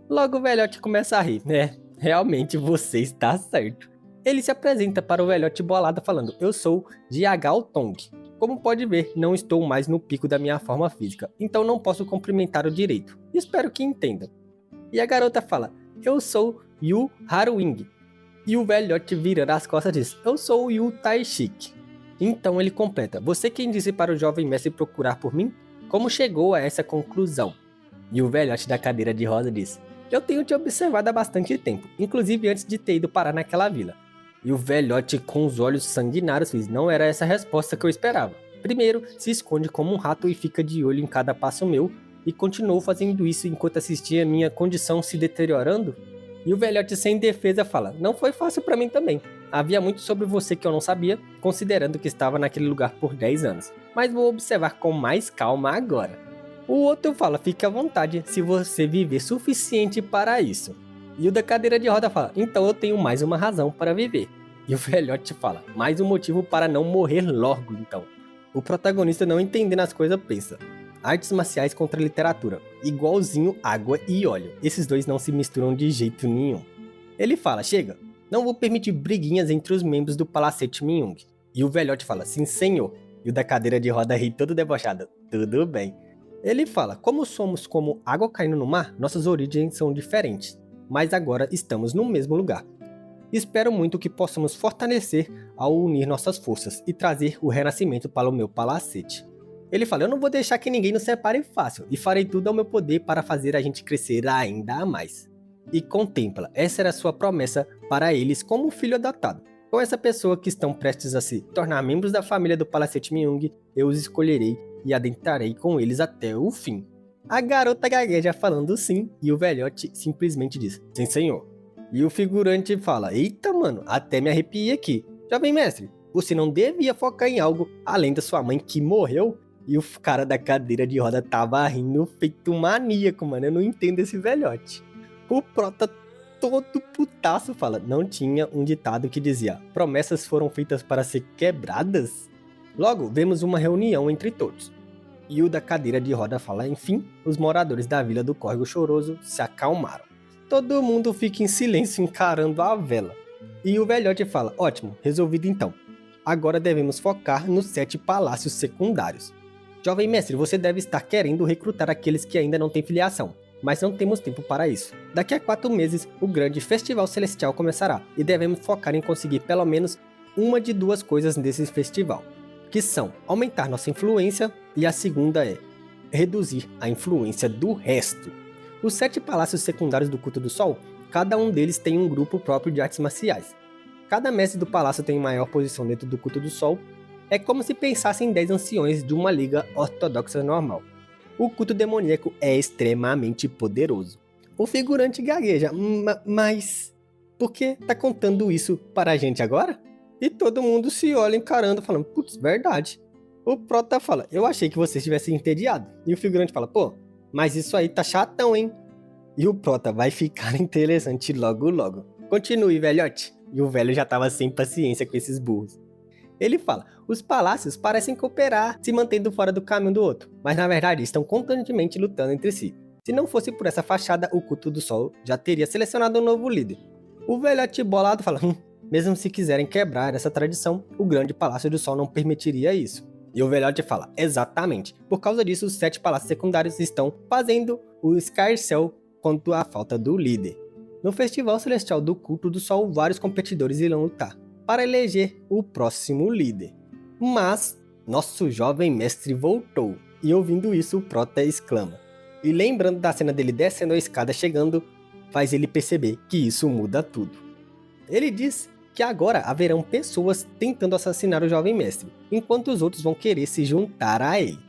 Logo o velhote começa a rir, né? Realmente você está certo. Ele se apresenta para o velhote bolado falando: eu sou Jiagao Tong. Como pode ver, não estou mais no pico da minha forma física, então não posso cumprimentar o direito. Espero que entendam. E a garota fala: eu sou Yu Haruing. E o velhote vira as costas e diz: eu sou Yu Taishik. Então ele completa: você quem disse para o jovem mestre procurar por mim? Como chegou a essa conclusão? E o velhote da cadeira de rosa diz: eu tenho te observado há bastante tempo, inclusive antes de ter ido parar naquela vila. E o velhote com os olhos sanguinários diz: não era essa a resposta que eu esperava. Primeiro, se esconde como um rato e fica de olho em cada passo meu, e continuou fazendo isso enquanto assistia minha condição se deteriorando? E o velhote sem defesa fala: não foi fácil pra mim também. Havia muito sobre você que eu não sabia, considerando que estava naquele lugar por 10 anos. Mas vou observar com mais calma agora. O outro fala: fique à vontade, se você viver suficiente para isso. E o da cadeira de roda fala: então eu tenho mais uma razão para viver. E o velhote fala: mais um motivo para não morrer logo então. O protagonista, não entendendo as coisas, pensa: artes marciais contra literatura, igualzinho água e óleo. Esses dois não se misturam de jeito nenhum. Ele fala: chega, não vou permitir briguinhas entre os membros do Palacete Minhung. E o velhote fala: sim senhor. E o da cadeira de roda ri todo debochado: tudo bem. Ele fala: como somos como água caindo no mar, nossas origens são diferentes, mas agora estamos no mesmo lugar. Espero muito que possamos fortalecer ao unir nossas forças e trazer o renascimento para o meu palacete. Ele fala: eu não vou deixar que ninguém nos separe fácil, e farei tudo ao meu poder para fazer a gente crescer ainda mais. E contempla: essa era a sua promessa para eles como filho adotado. Com essa pessoa que estão prestes a se tornar membros da família do Palacete Myung, eu os escolherei e adentrarei com eles até o fim. A garota gagueja falando sim, e o velhote simplesmente diz, sim senhor. E o figurante fala, eita mano, até me arrepiei aqui. Jovem mestre, você não devia focar em algo além da sua mãe que morreu? E o cara da cadeira de roda tava rindo feito maníaco, mano, eu não entendo esse velhote. O prota todo putaço fala, não tinha um ditado que dizia, promessas foram feitas para ser quebradas? Logo, vemos uma reunião entre todos. E o da cadeira de roda fala, enfim, os moradores da Vila do Córrego Choroso se acalmaram. Todo mundo fica em silêncio encarando a vela. E o velhote fala, ótimo, resolvido então. Agora devemos focar nos 7 palácios secundários. Jovem mestre, você deve estar querendo recrutar aqueles que ainda não têm filiação, mas não temos tempo para isso. Daqui a 4 meses, o grande Festival Celestial começará, e devemos focar em conseguir pelo menos uma de 2 coisas desse festival, que são aumentar nossa influência, e a segunda é reduzir a influência do resto. Os 7 palácios secundários do Culto do Sol, cada um deles tem um grupo próprio de artes marciais. Cada mestre do palácio tem maior posição dentro do Culto do Sol. É como se pensassem em 10 anciões de uma liga ortodoxa normal. O culto demoníaco é extremamente poderoso. O figurante gagueja, mas por que tá contando isso para a gente agora? E todo mundo se olha encarando, falando, putz, verdade. O prota fala, eu achei que você estivesse entediado. E o figurante fala, pô, mas isso aí tá chatão, hein? E o prota vai ficar interessante logo logo. Continue, velhote. E o velho já tava sem paciência com esses burros. Ele fala, os palácios parecem cooperar, se mantendo fora do caminho do outro, mas na verdade estão constantemente lutando entre si. Se não fosse por essa fachada, o Culto do Sol já teria selecionado um novo líder. O velhote bolado fala, mesmo se quiserem quebrar essa tradição, o grande Palácio do Sol não permitiria isso. E o velhote fala, exatamente, por causa disso os 7 palácios secundários estão fazendo o escarcéu quanto à falta do líder. No Festival Celestial do Culto do Sol, vários competidores irão lutar para eleger o próximo líder. Mas nosso jovem mestre voltou, e ouvindo isso o prota exclama. E lembrando da cena dele descendo a escada chegando, faz ele perceber que isso muda tudo. Ele diz que agora haverão pessoas tentando assassinar o jovem mestre, enquanto os outros vão querer se juntar a ele.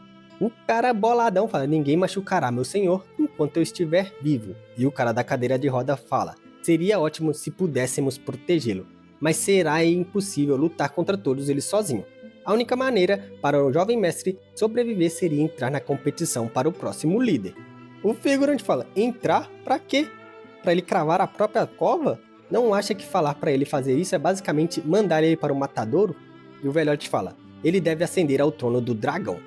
O cara boladão fala, ninguém machucará meu senhor enquanto eu estiver vivo. E o cara da cadeira de roda fala, seria ótimo se pudéssemos protegê-lo, mas será impossível lutar contra todos eles sozinho. A única maneira para o jovem mestre sobreviver seria entrar na competição para o próximo líder. O figurante fala, entrar? Pra quê? Pra ele cravar a própria cova? Não acha que falar pra ele fazer isso é basicamente mandar ele para o matadouro? E o velhote fala, ele deve ascender ao trono do dragão.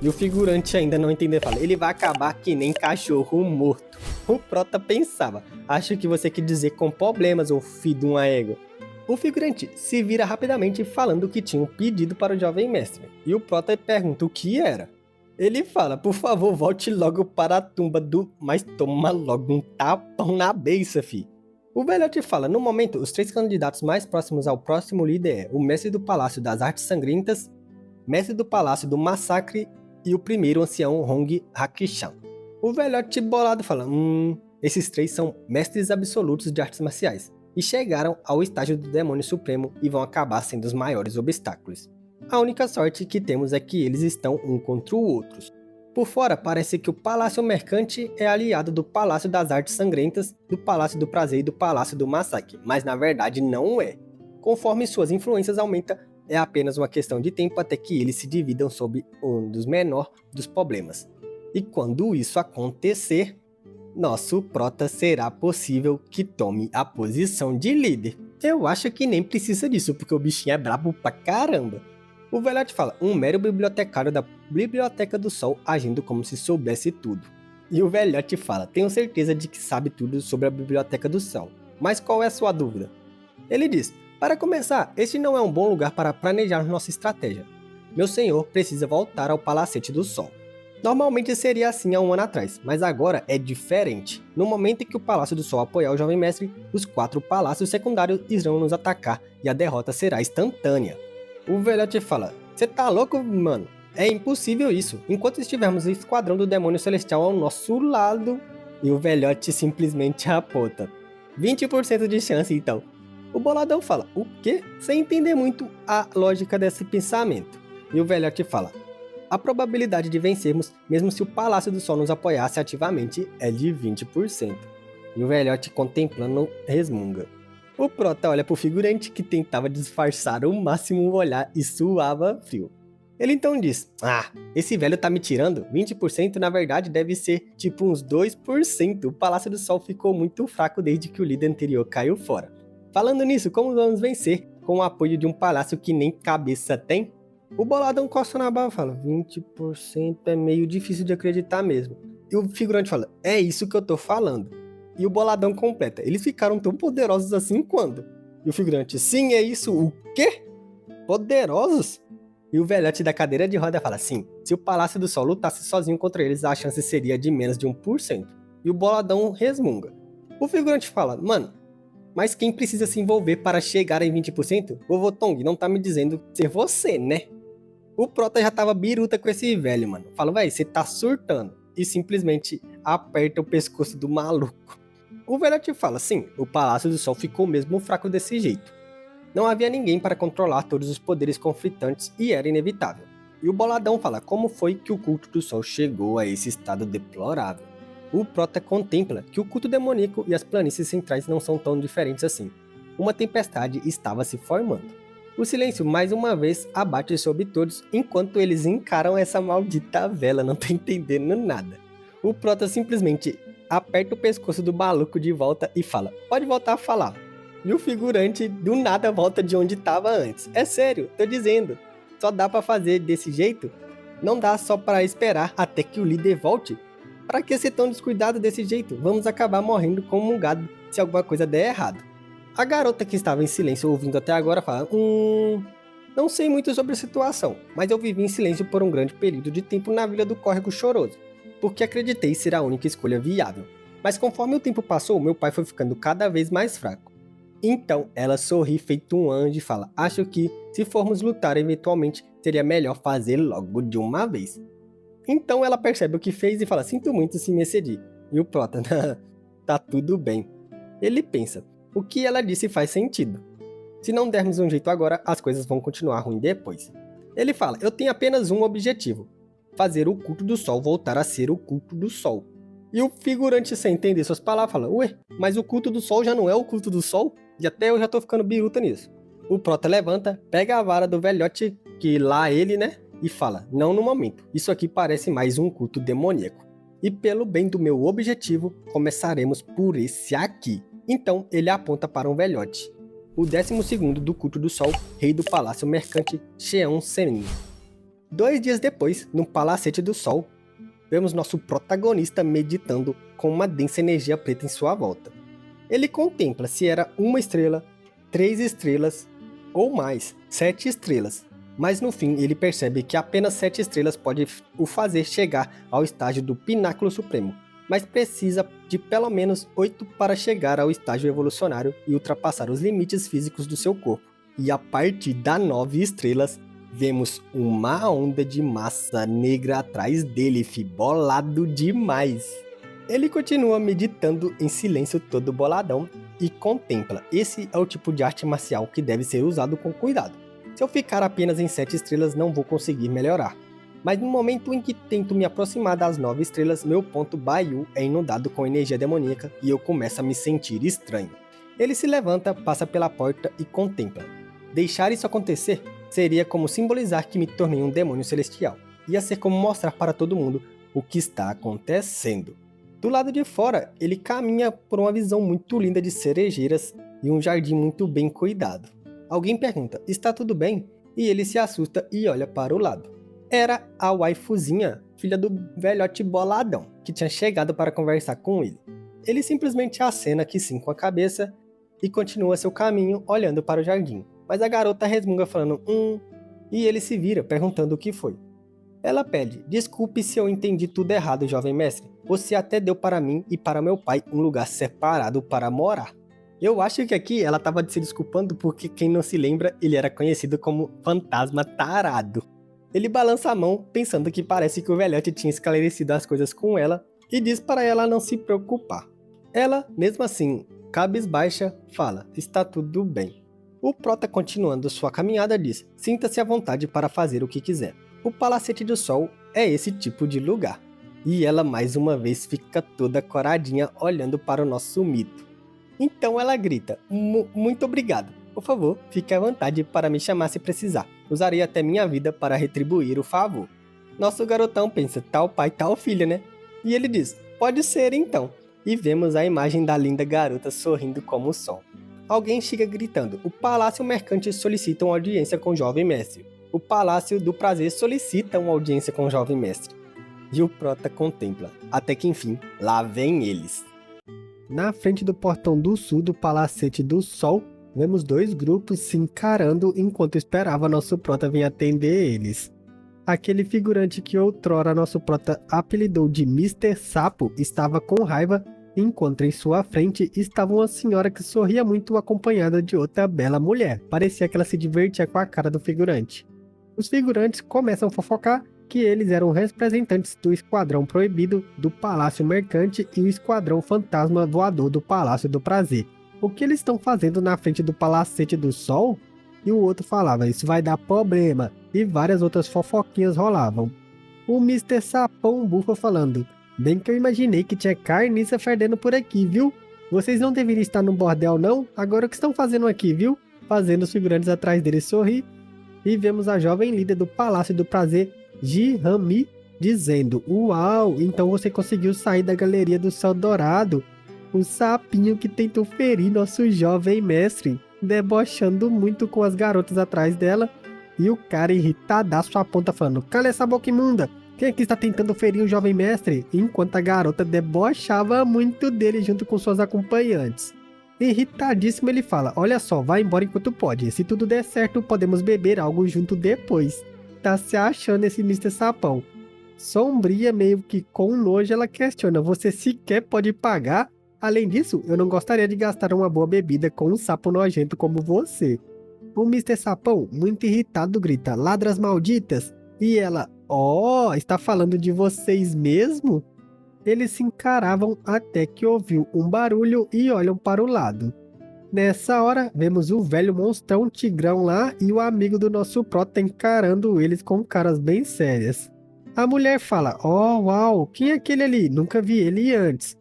E o figurante ainda não entendeu, fala, ele vai acabar que nem cachorro morto. O prota pensava, acho que você quer dizer com problemas, ô filho de uma égua. O figurante se vira rapidamente falando que tinha um pedido para o jovem mestre. E o prota pergunta o que era. Ele fala, por favor, volte logo para a tumba do... Mas toma logo um tapão na beiça, fi. O velhote fala, no momento, os 3 candidatos mais próximos ao próximo líder é o mestre do Palácio das Artes Sangrentas, mestre do Palácio do Massacre e o primeiro ancião Hong Hakishan. O velhote bolado fala, esses 3 são mestres absolutos de artes marciais e chegaram ao estágio do Demônio Supremo e vão acabar sendo os maiores obstáculos. A única sorte que temos é que eles estão um contra o outro. Por fora, parece que o Palácio Mercante é aliado do Palácio das Artes Sangrentas, do Palácio do Prazer e do Palácio do Massacre, mas na verdade não é. Conforme suas influências aumentam, é apenas uma questão de tempo até que eles se dividam sob um dos menores dos problemas. E quando isso acontecer, nosso prota será possível que tome a posição de líder. Eu acho que nem precisa disso, porque o bichinho é brabo pra caramba. O velhote fala, um mero bibliotecário da Biblioteca do Sol agindo como se soubesse tudo. E o velhote fala, tenho certeza de que sabe tudo sobre a Biblioteca do Sol, mas qual é a sua dúvida? Ele diz, para começar, este não é um bom lugar para planejar nossa estratégia. Meu senhor precisa voltar ao Palacete do Sol. Normalmente seria assim há um ano atrás, mas agora é diferente. No momento em que o Palácio do Sol apoiar o jovem mestre, os 4 palácios secundários irão nos atacar e a derrota será instantânea. O velhote fala, você tá louco, mano? É impossível isso, enquanto estivermos o esquadrão do demônio celestial ao nosso lado. E o velhote simplesmente aponta. 20% de chance então. O boladão fala, o quê? Sem entender muito a lógica desse pensamento. E o velhote fala, a probabilidade de vencermos, mesmo se o Palácio do Sol nos apoiasse ativamente, é de 20%. E o velhote contemplando resmunga. O prota olha pro figurante que tentava disfarçar ao máximo o olhar e suava frio. Ele então diz, esse velho tá me tirando? 20% na verdade deve ser tipo uns 2%. O Palácio do Sol ficou muito fraco desde que o líder anterior caiu fora. Falando nisso, como vamos vencer com o apoio de um palácio que nem cabeça tem? O boladão coça na barra e fala, 20% é meio difícil de acreditar mesmo. E o figurante fala, é isso que eu tô falando. E o boladão completa, eles ficaram tão poderosos assim quando? E o figurante, sim, é isso, o quê? Poderosos? E o velhote da cadeira de roda fala, sim, se o Palácio do Sol lutasse sozinho contra eles, a chance seria de menos de 1%. E o boladão resmunga. O figurante fala, mano, mas quem precisa se envolver para chegar em 20%? Vovô Tong, não tá me dizendo ser você, né? O prota já tava biruta com esse velho, mano. Fala, véi, você tá surtando. E simplesmente aperta o pescoço do maluco. O velhote fala, sim, o Palácio do Sol ficou mesmo fraco desse jeito. Não havia ninguém para controlar todos os poderes conflitantes e era inevitável. E o boladão fala como foi que o culto do Sol chegou a esse estado deplorável. O prota contempla que o culto demoníaco e as planícies centrais não são tão diferentes assim. Uma tempestade estava se formando. O silêncio mais uma vez abate sobre todos enquanto eles encaram essa maldita vela, não tô entendendo nada. O prota simplesmente aperta o pescoço do maluco de volta e fala, pode voltar a falar. E o figurante do nada volta de onde estava antes. É sério, tô dizendo. Só dá pra fazer desse jeito? Não dá só pra esperar até que o líder volte? Pra que ser tão descuidado desse jeito? Vamos acabar morrendo como um gado se alguma coisa der errado. A garota que estava em silêncio ouvindo até agora fala, não sei muito sobre a situação, mas eu vivi em silêncio por um grande período de tempo na Vila do Córrego Choroso, porque acreditei ser a única escolha viável. Mas conforme o tempo passou, meu pai foi ficando cada vez mais fraco. Então ela sorri feito um anjo e fala, acho que, se formos lutar eventualmente, seria melhor fazer logo de uma vez. Então ela percebe o que fez e fala, sinto muito se me excedi. E o prota, tá tudo bem. Ele pensa, o que ela disse faz sentido. Se não dermos um jeito agora, as coisas vão continuar ruim depois. Ele fala, eu tenho apenas um objetivo, fazer o culto do Sol voltar a ser o culto do Sol. E o figurante, sem entender suas palavras, fala, ué, mas o culto do Sol já não é o culto do Sol? E até eu já tô ficando biruta nisso. O prota levanta, pega a vara do velhote, que lá ele, né, e fala, não no momento, isso aqui parece mais um culto demoníaco. E pelo bem do meu objetivo, começaremos por esse aqui. Então ele aponta para um velhote, o 12º do culto do Sol, rei do palácio mercante Cheon Senin. 2 dias depois, no palacete do Sol, vemos nosso protagonista meditando com uma densa energia preta em sua volta. Ele contempla se era 1 estrela, 3 estrelas ou mais, 7 estrelas. Mas no fim ele percebe que apenas 7 estrelas pode o fazer chegar ao estágio do Pináculo Supremo, mas precisa de pelo menos 8 para chegar ao estágio evolucionário e ultrapassar os limites físicos do seu corpo. E a partir da 9 estrelas, vemos uma onda de massa negra atrás dele, bolado demais. Ele continua meditando em silêncio todo boladão e contempla. Esse é o tipo de arte marcial que deve ser usado com cuidado. Se eu ficar apenas em 7 estrelas não vou conseguir melhorar. Mas no momento em que tento me aproximar das 9 estrelas, meu ponto Baiu é inundado com energia demoníaca e eu começo a me sentir estranho. Ele se levanta, passa pela porta e contempla. Deixar isso acontecer seria como simbolizar que me tornei um demônio celestial. Ia ser como mostrar para todo mundo o que está acontecendo. Do lado de fora, ele caminha por uma visão muito linda de cerejeiras e um jardim muito bem cuidado. Alguém pergunta, está tudo bem? E ele se assusta e olha para o lado. Era a waifuzinha, filha do velhote boladão, que tinha chegado para conversar com ele. Ele simplesmente acena que sim com a cabeça e continua seu caminho olhando para o jardim. Mas a garota resmunga falando, e ele se vira perguntando o que foi. Ela pede, desculpe se eu entendi tudo errado, jovem mestre. Você até deu para mim e para meu pai um lugar separado para morar. Eu acho que aqui ela estava se desculpando porque, quem não se lembra, ele era conhecido como fantasma tarado. Ele balança a mão, pensando que parece que o velhote tinha esclarecido as coisas com ela, e diz para ela não se preocupar. Ela, mesmo assim, cabisbaixa, fala: está tudo bem. O prota, continuando sua caminhada, diz: sinta-se à vontade para fazer o que quiser. O Palacete do Sol é esse tipo de lugar. E ela mais uma vez fica toda coradinha olhando para o nosso mito. Então ela grita: muito obrigado. Por favor, fique à vontade para me chamar se precisar. Usarei até minha vida para retribuir o favor. Nosso garotão pensa: tal pai, tal filha, né? E ele diz: pode ser então. E vemos a imagem da linda garota sorrindo como o sol. Alguém chega gritando: o Palácio Mercante solicita uma audiência com o jovem mestre. O Palácio do Prazer solicita uma audiência com o jovem mestre. E o prota contempla, até que enfim, lá vem eles. Na frente do portão do sul do Palacete do Sol, vemos dois grupos se encarando enquanto esperava nosso prota vir atender eles. Aquele figurante que outrora nosso prota apelidou de Mr. Sapo estava com raiva, enquanto em sua frente estava uma senhora que sorria muito acompanhada de outra bela mulher. Parecia que ela se divertia com a cara do figurante. Os figurantes começam a fofocar que eles eram representantes do Esquadrão Proibido do Palácio Mercante e o Esquadrão Fantasma Voador do Palácio do Prazer. O que eles estão fazendo na frente do Palacete do Sol? E o outro falava: isso vai dar problema, e várias outras fofoquinhas rolavam. O Mr. Sapão bufa falando: bem que eu imaginei que tinha carniça ferdendo por aqui, viu? Vocês não deveriam estar no bordel não? Agora o que estão fazendo aqui, viu? Fazendo os figurantes atrás dele sorrir. E vemos a jovem líder do Palácio do Prazer, Ji-Hami, dizendo: uau, então você conseguiu sair da galeria do Céu Dourado. O sapinho que tentou ferir nosso jovem mestre, debochando muito com as garotas atrás dela. E o cara irritadaço aponta falando: cala essa boca imunda, quem aqui está tentando ferir o jovem mestre? Enquanto a garota debochava muito dele junto com suas acompanhantes. Irritadíssimo ele fala: olha só, vai embora enquanto pode, se tudo der certo podemos beber algo junto depois. Tá se achando esse Mr. Sapão. Sombria, meio que com nojo, ela questiona: você sequer pode pagar? Além disso, eu não gostaria de gastar uma boa bebida com um sapo nojento como você. O Mr. Sapão, muito irritado, grita: ladras malditas! E ela: está falando de vocês mesmo? Eles se encaravam até que ouviu um barulho e olham para o lado. Nessa hora, vemos o velho monstrão tigrão lá e o amigo do nosso prota encarando eles com caras bem sérias. A mulher fala: uau, quem é aquele ali? Nunca vi ele antes.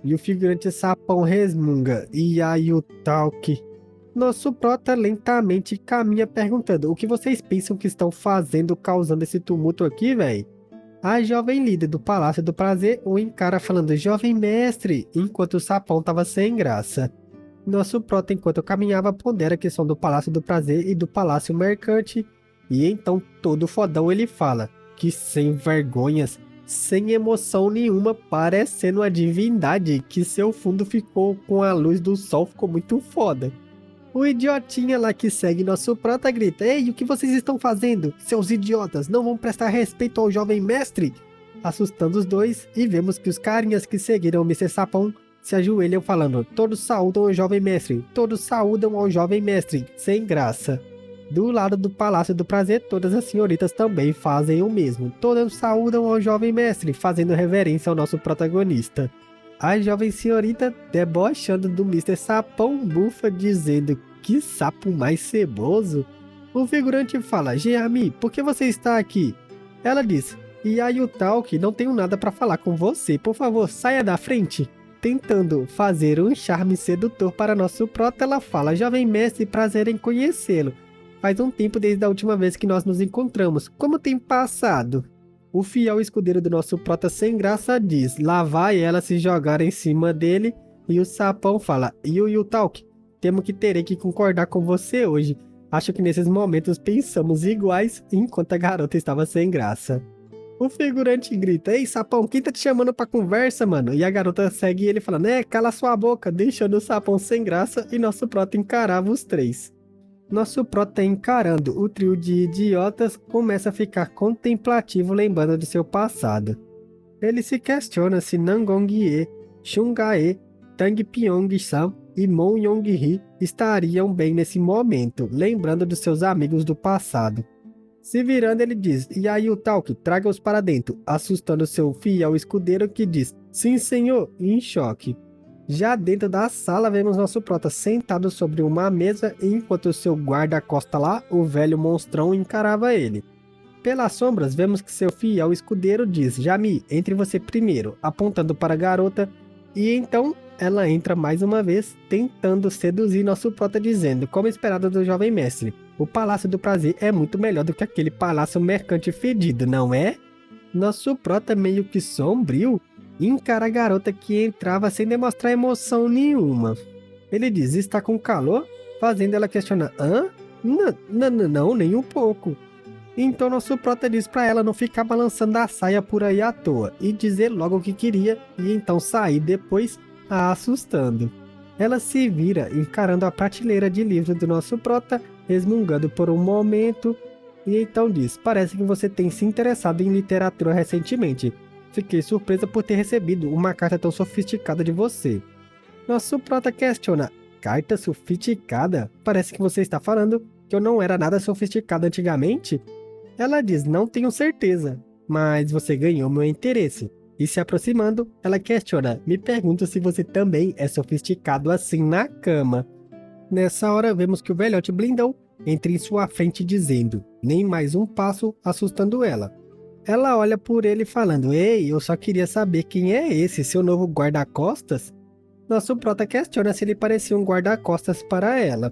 E o figurante Sapão resmunga: e aí o talk? Nosso prota lentamente caminha perguntando: o que vocês pensam que estão fazendo causando esse tumulto aqui, véi? A jovem líder do Palácio do Prazer o encara falando: jovem mestre, enquanto o Sapão tava sem graça. Nosso prota, enquanto caminhava, pondera a questão do Palácio do Prazer e do Palácio Mercante, e então todo fodão ele fala: que sem vergonhas, sem emoção nenhuma, parecendo uma divindade, que seu fundo ficou com a luz do sol, ficou muito foda. O idiotinha lá que segue nosso prota grita: ei, o que vocês estão fazendo? Seus idiotas, não vão prestar respeito ao jovem mestre? Assustando os dois, e vemos que os carinhas que seguiram o Mr. Sapão se ajoelham falando: todos saúdam ao jovem mestre, todos saúdam ao jovem mestre, sem graça. Do lado do Palácio do Prazer, todas as senhoritas também fazem o mesmo, todas saúdam ao jovem mestre, fazendo reverência ao nosso protagonista. A jovem senhorita, debochando do Mr. Sapão, bufa dizendo: que sapo mais ceboso. O figurante fala: Ji-Hami, por que você está aqui? Ela diz: e aí o Talk, não tenho nada para falar com você, por favor, saia da frente. Tentando fazer um charme sedutor para nosso prota, ela fala: jovem mestre, prazer em conhecê-lo. Faz um tempo desde a última vez que nós nos encontramos, como tem passado? O fiel escudeiro do nosso prota sem graça diz: lá vai ela se jogar em cima dele. E o Sapão fala: Yu Talk, temo que terei que concordar com você hoje. Acho que nesses momentos pensamos iguais, enquanto a garota estava sem graça. O figurante grita: ei Sapão, quem tá te chamando pra conversa, mano? E a garota segue ele falando: cala sua boca, deixando o Sapão sem graça, e nosso prota encarava os três. Nosso prota, encarando o trio de idiotas, começa a ficar contemplativo, lembrando de seu passado. Ele se questiona se Nangong-ye, Shungae, Tang Pyong-san e Mon Yong-hee estariam bem nesse momento, lembrando de seus amigos do passado. Se virando, ele diz: e aí o Talk, traga-os para dentro, assustando seu fiel escudeiro que diz: sim senhor, em choque. Já dentro da sala, vemos nosso prota sentado sobre uma mesa, enquanto o seu guarda-costa lá, o velho monstrão, encarava ele. Pelas sombras, vemos que seu fiel escudeiro diz: Jami, entre você primeiro, apontando para a garota, e então ela entra mais uma vez, tentando seduzir nosso prota, dizendo, como esperado do jovem mestre, o Palácio do Prazer é muito melhor do que aquele palácio mercante fedido, não é? Nosso prota, meio que sombrio, encara a garota que entrava sem demonstrar emoção nenhuma. Ele diz: está com calor? Fazendo ela questionar: hã? Não, nem um pouco. Então nosso prota diz pra ela não ficar balançando a saia por aí à toa e dizer logo o que queria e então sair depois, a assustando. Ela se vira encarando a prateleira de livros do nosso prota, resmungando por um momento e então diz: parece que você tem se interessado em literatura recentemente. Fiquei surpresa por ter recebido uma carta tão sofisticada de você. Nosso prota questiona: carta sofisticada? Parece que você está falando que eu não era nada sofisticado antigamente? Ela diz: não tenho certeza, mas você ganhou meu interesse. E se aproximando, ela questiona: me pergunto se você também é sofisticado assim na cama. Nessa hora, vemos que o velhote blindão entra em sua frente dizendo: nem mais um passo, assustando ela. Ela olha por ele falando: ei, eu só queria saber quem é esse, seu novo guarda-costas? Nosso prota questiona se ele parecia um guarda-costas para ela.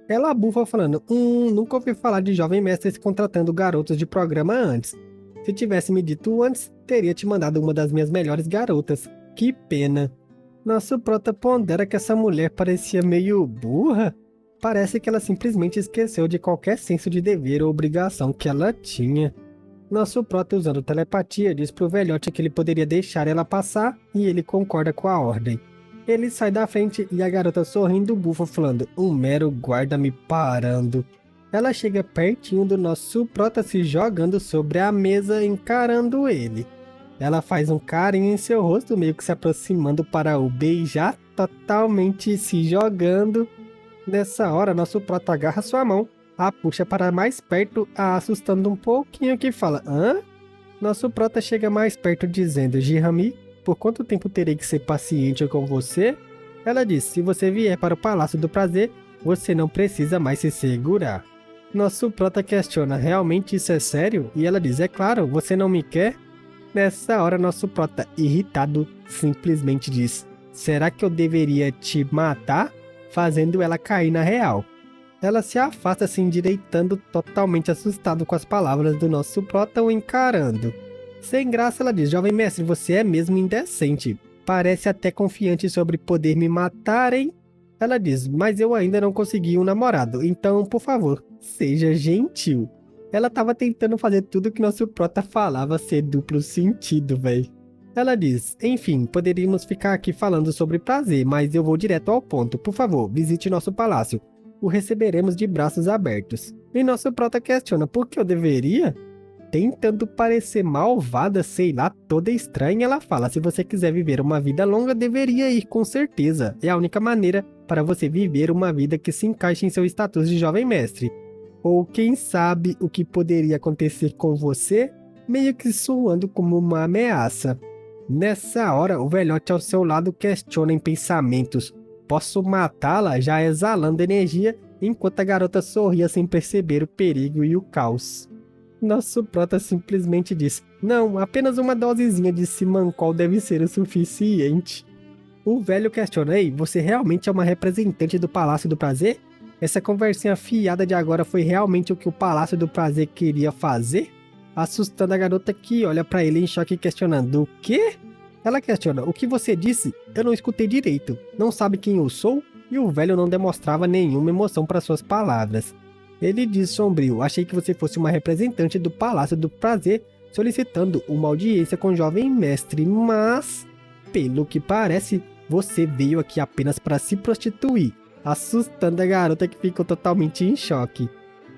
Ela bufa falando: nunca ouvi falar de jovem mestres contratando garotos de programa antes. Se tivesse me dito antes, teria te mandado uma das minhas melhores garotas. Que pena. Nosso prota pondera que essa mulher parecia meio burra. Parece que ela simplesmente esqueceu de qualquer senso de dever ou obrigação que ela tinha. Nosso prota, usando telepatia, diz pro velhote que ele poderia deixar ela passar e ele concorda com a ordem. Ele sai da frente e a garota sorrindo bufa falando: um mero guarda me parando. Ela chega pertinho do nosso prota se jogando sobre a mesa encarando ele. Ela faz um carinho em seu rosto meio que se aproximando para o beijar, totalmente se jogando. Nessa hora nosso prota agarra sua mão, a puxa para mais perto, a assustando um pouquinho que fala: hã? Nosso prota chega mais perto dizendo: Jirami, por quanto tempo terei que ser paciente com você? Ela diz: se você vier para o Palácio do Prazer, você não precisa mais se segurar. Nosso prota questiona: realmente isso é sério? E ela diz: é claro, você não me quer? Nessa hora nosso prota, irritado, simplesmente diz: será que eu deveria te matar? Fazendo ela cair na real. Ela se afasta se endireitando, totalmente assustado com as palavras do nosso prota o encarando. Sem graça ela diz: jovem mestre, você é mesmo indecente. Parece até confiante sobre poder me matar, hein? Ela diz: mas eu ainda não consegui um namorado, então, por favor, seja gentil. Ela tava tentando fazer tudo que nosso prota falava ser duplo sentido, véi. Ela diz: enfim, poderíamos ficar aqui falando sobre prazer, mas eu vou direto ao ponto. Por favor, visite nosso palácio. O receberemos de braços abertos. E nosso prota questiona: por que eu deveria? Tentando parecer malvada, sei lá, toda estranha, ela fala: se você quiser viver uma vida longa, deveria ir com certeza. É a única maneira para você viver uma vida que se encaixe em seu status de jovem mestre. Ou quem sabe o que poderia acontecer com você, meio que soando como uma ameaça. Nessa hora, o velhote ao seu lado questiona em pensamentos: posso matá-la, já exalando energia, enquanto a garota sorria sem perceber o perigo e o caos. Nosso prota simplesmente diz: não, apenas uma dosezinha de Simancol deve ser o suficiente. O velho questiona: ei, você realmente é uma representante do Palácio do Prazer? Essa conversinha fiada de agora foi realmente o que o Palácio do Prazer queria fazer? Assustando a garota que olha pra ele em choque questionando: o quê? Ela questiona: o que você disse? Eu não escutei direito. Não sabe quem eu sou? E o velho não demonstrava nenhuma emoção para suas palavras. Ele diz sombrio: achei que você fosse uma representante do Palácio do Prazer solicitando uma audiência com o jovem mestre, mas, pelo que parece, você veio aqui apenas para se prostituir, assustando a garota que ficou totalmente em choque.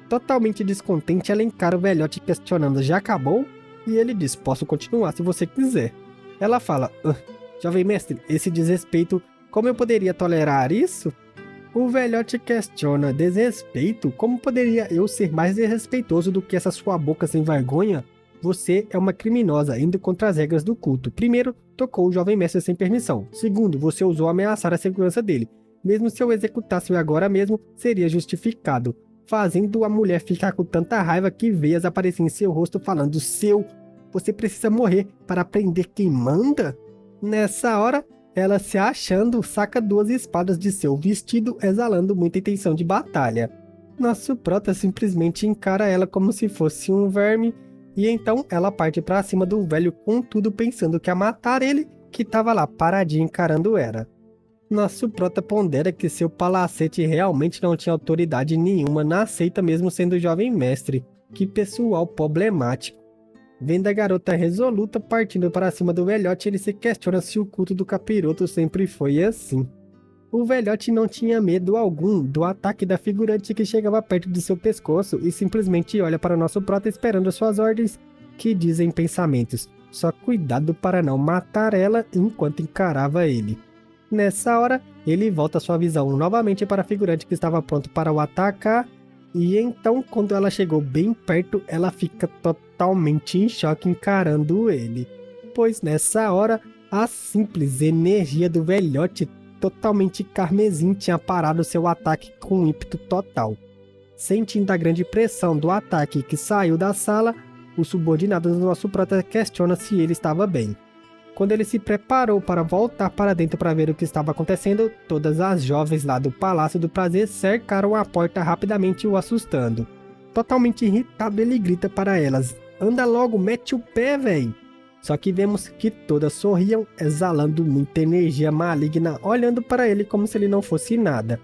Totalmente descontente, ela encara o velhote questionando: já acabou? E ele diz: posso continuar se você quiser. Ela fala: jovem mestre, esse desrespeito, como eu poderia tolerar isso? O velhote questiona: desrespeito? Como poderia eu ser mais desrespeitoso do que essa sua boca sem vergonha? Você é uma criminosa indo contra as regras do culto. Primeiro, tocou o jovem mestre sem permissão. Segundo, você ousou ameaçar a segurança dele. Mesmo se eu executasse-o agora mesmo, seria justificado, fazendo a mulher ficar com tanta raiva que veias apareciam em seu rosto falando: você precisa morrer para aprender quem manda? Nessa hora, ela, se achando, saca 2 espadas de seu vestido, exalando muita intenção de batalha. Nosso prota simplesmente encara ela como se fosse um verme, e então ela parte para cima do velho com tudo, pensando que ia matar ele, que estava lá paradinho encarando ela. Nosso prota pondera que seu palacete realmente não tinha autoridade nenhuma na seita, mesmo sendo jovem mestre. Que pessoal problemático. Vendo a garota resoluta partindo para cima do velhote, ele se questiona se o culto do capiroto sempre foi assim. O velhote não tinha medo algum do ataque da figurante que chegava perto de seu pescoço e simplesmente olha para o nosso prota esperando suas ordens, que dizem pensamentos: só cuidado para não matar ela, enquanto encarava ele. Nessa hora, ele volta sua visão novamente para a figurante que estava pronto para o atacar, e então, quando ela chegou bem perto, ela fica totalmente em choque encarando ele, pois nessa hora, a simples energia do velhote totalmente carmesim tinha parado seu ataque com ímpeto total. Sentindo a grande pressão do ataque que saiu da sala, o subordinado do nosso prota questiona se ele estava bem. Quando ele se preparou para voltar para dentro para ver o que estava acontecendo, todas as jovens lá do Palácio do Prazer cercaram a porta rapidamente, o assustando. Totalmente irritado, ele grita para elas: anda logo, mete o pé, véi! Só que vemos que todas sorriam, exalando muita energia maligna, olhando para ele como se ele não fosse nada.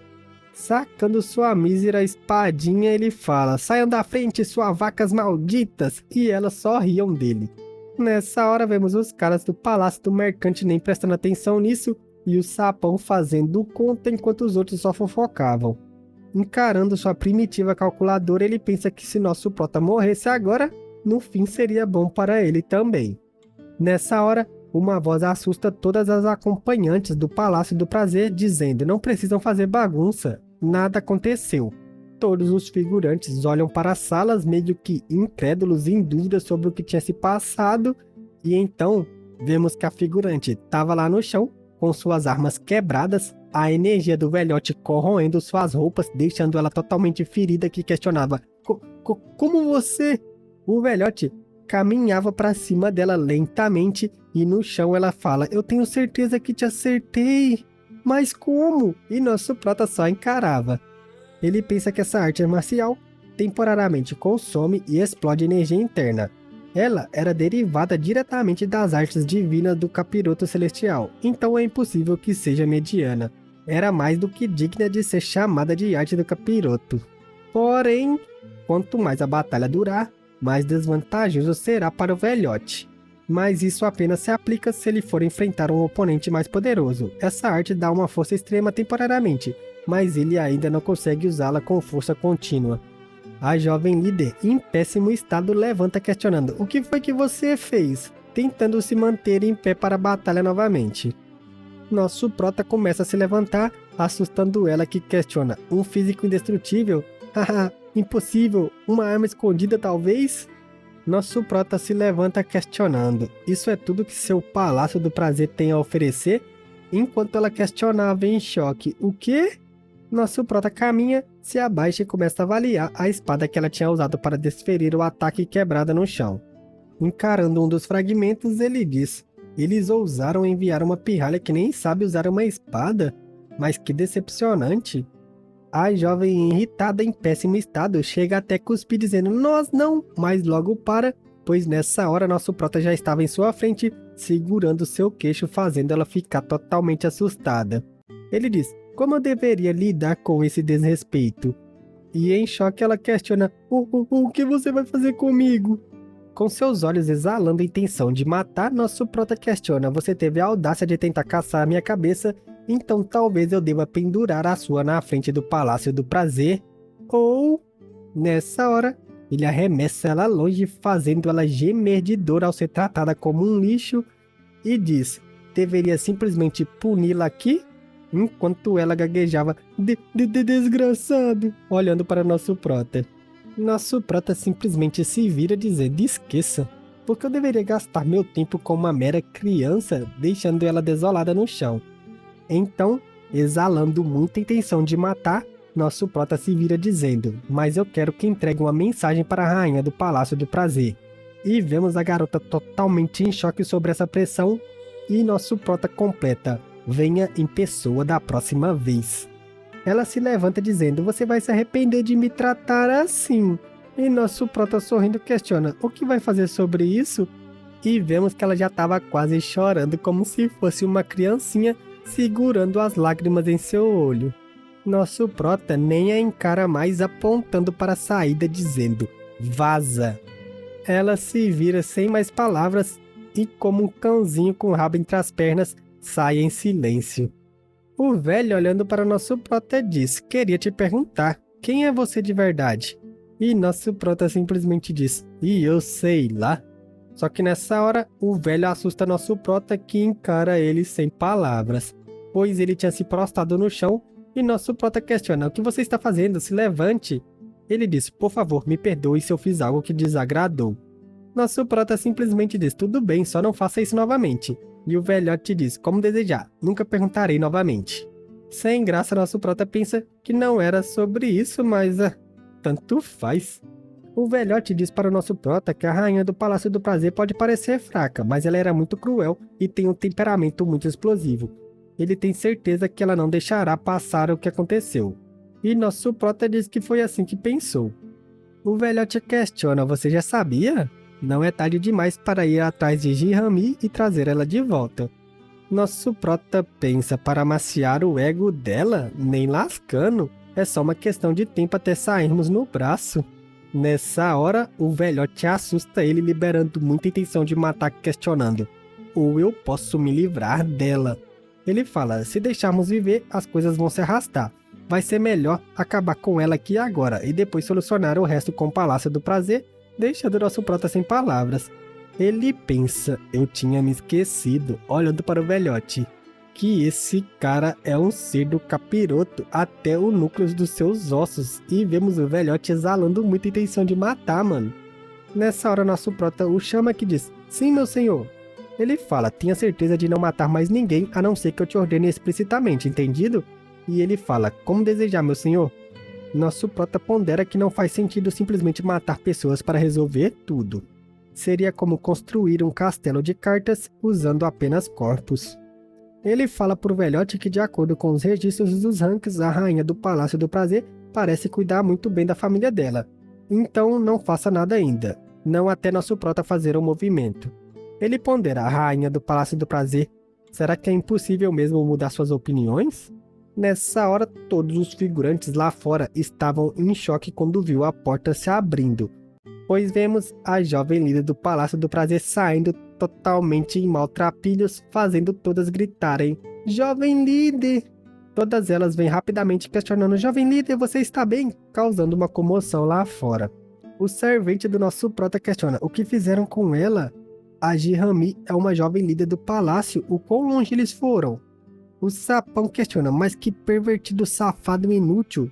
Sacando sua mísera espadinha, ele fala: saiam da frente, suas vacas malditas! E elas só riam dele. Nessa hora vemos os caras do Palácio do Mercante nem prestando atenção nisso, e o sapão fazendo conta enquanto os outros só fofocavam. Encarando sua primitiva calculadora, ele pensa que se nosso prota morresse agora, no fim seria bom para ele também. Nessa hora, uma voz assusta todas as acompanhantes do Palácio do Prazer, dizendo: não precisam fazer bagunça, nada aconteceu. Todos os figurantes olham para as salas meio que incrédulos e em dúvida sobre o que tinha se passado, e então vemos que a figurante estava lá no chão, com suas armas quebradas, a energia do velhote corroendo suas roupas, deixando ela totalmente ferida, que questionava: como você? O velhote caminhava para cima dela lentamente, e no chão ela fala: eu tenho certeza que te acertei, mas como? E nosso prota só encarava. Ele pensa que essa arte marcial temporariamente consome e explode energia interna. Ela era derivada diretamente das artes divinas do capiroto celestial, então é impossível que seja mediana. Era mais do que digna de ser chamada de arte do capiroto. Porém, quanto mais a batalha durar, mais desvantajoso será para o velhote. Mas isso apenas se aplica se ele for enfrentar um oponente mais poderoso. Essa arte dá uma força extrema temporariamente, mas ele ainda não consegue usá-la com força contínua. A jovem líder, em péssimo estado, levanta questionando: o que foi que você fez? Tentando se manter em pé para a batalha novamente. Nosso prota começa a se levantar, assustando ela, que questiona: um físico indestrutível? Haha, impossível, uma arma escondida talvez? Nosso prota se levanta questionando: isso é tudo que seu Palácio do Prazer tem a oferecer? Enquanto ela questionava em choque: o quê? Nosso prota caminha, se abaixa e começa a avaliar a espada que ela tinha usado para desferir o ataque quebrada no chão. Encarando um dos fragmentos, ele diz: eles ousaram enviar uma pirralha que nem sabe usar uma espada? Mas que decepcionante! A jovem, irritada, em péssimo estado, chega até cuspir dizendo: nós não, mas logo para, pois nessa hora nosso prota já estava em sua frente, segurando seu queixo, fazendo ela ficar totalmente assustada. Ele diz: como eu deveria lidar com esse desrespeito? E em choque ela questiona: o que você vai fazer comigo? Com seus olhos exalando a intenção de matar, nosso prota questiona: você teve a audácia de tentar caçar a minha cabeça, então talvez eu deva pendurar a sua na frente do Palácio do Prazer. Ou, nessa hora, ele arremessa ela longe, fazendo ela gemer de dor ao ser tratada como um lixo, e diz: deveria simplesmente puni-la aqui? Enquanto ela gaguejava: desgraçado, olhando para nosso prota. Nosso prota simplesmente se vira dizendo: esqueça, Por que eu deveria gastar meu tempo com uma mera criança, deixando ela desolada no chão? Então, exalando muita intenção de matar, nosso prota se vira dizendo: mas eu quero que entregue uma mensagem para a rainha do Palácio do Prazer. E vemos a garota totalmente em choque sobre essa pressão, e nosso prota completa: venha em pessoa da próxima vez. Ela se levanta dizendo: você vai se arrepender de me tratar assim. E nosso prota sorrindo questiona: o que vai fazer sobre isso? E vemos que ela já estava quase chorando, como se fosse uma criancinha segurando as lágrimas em seu olho. Nosso prota nem a encara mais, apontando para a saída dizendo: vaza. Ela se vira sem mais palavras e, como um cãozinho com o rabo entre as pernas, sai em silêncio. O velho, olhando para nosso prota, diz: queria te perguntar, quem é você de verdade? E nosso prota simplesmente diz: e eu sei lá. Só que nessa hora, o velho assusta nosso prota, que encara ele sem palavras, pois ele tinha se prostrado no chão, e nosso prota questiona: o que você está fazendo? Se levante. Ele diz: por favor, me perdoe se eu fiz algo que desagradou. Nosso prota simplesmente diz: tudo bem, só não faça isso novamente. E o velhote diz: como desejar, nunca perguntarei novamente. Sem graça, nosso prota pensa que não era sobre isso, mas tanto faz. O velhote diz para o nosso prota que a rainha do Palácio do Prazer pode parecer fraca, mas ela era muito cruel e tem um temperamento muito explosivo. Ele tem certeza que ela não deixará passar o que aconteceu. E nosso prota diz que foi assim que pensou. O velhote questiona: você já sabia? Não é tarde demais para ir atrás de Jihami e trazer ela de volta. Nosso prota pensa: para amaciar o ego dela? Nem lascando. É só uma questão de tempo até sairmos no braço. Nessa hora, o velhote assusta ele, liberando muita intenção de matar, questionando: ou eu posso me livrar dela? Ele fala: se deixarmos viver, as coisas vão se arrastar. Vai ser melhor acabar com ela aqui agora e depois solucionar o resto com o Palácio do Prazer, deixando nosso prota sem palavras. Ele pensa: eu tinha me esquecido, olhando para o velhote, que esse cara é um ser do capiroto até o núcleo dos seus ossos, e vemos o velhote exalando muita intenção de matar, mano. Nessa hora, nosso prota o chama que diz: sim, meu senhor. Ele fala: tenha certeza de não matar mais ninguém, a não ser que eu te ordene explicitamente, entendido? E ele fala: como desejar, meu senhor. Nosso prota pondera que não faz sentido simplesmente matar pessoas para resolver tudo. Seria como construir um castelo de cartas usando apenas corpos. Ele fala pro velhote que, de acordo com os registros dos ranks, a rainha do Palácio do Prazer parece cuidar muito bem da família dela. Então não faça nada ainda, não até nosso prota fazer o movimento. Ele pondera: a rainha do Palácio do Prazer, será que é impossível mesmo mudar suas opiniões? Nessa hora, todos os figurantes lá fora estavam em choque quando viu a porta se abrindo, pois vemos a jovem líder do Palácio do Prazer saindo totalmente em maltrapilhos, fazendo todas gritarem: jovem líder! Todas elas vêm rapidamente questionando: jovem líder, você está bem? Causando uma comoção lá fora. O servente do nosso prota questiona: o que fizeram com ela? A Jihami é uma jovem líder do palácio, o quão longe eles foram? O sapão questiona: mas que pervertido, safado e inútil.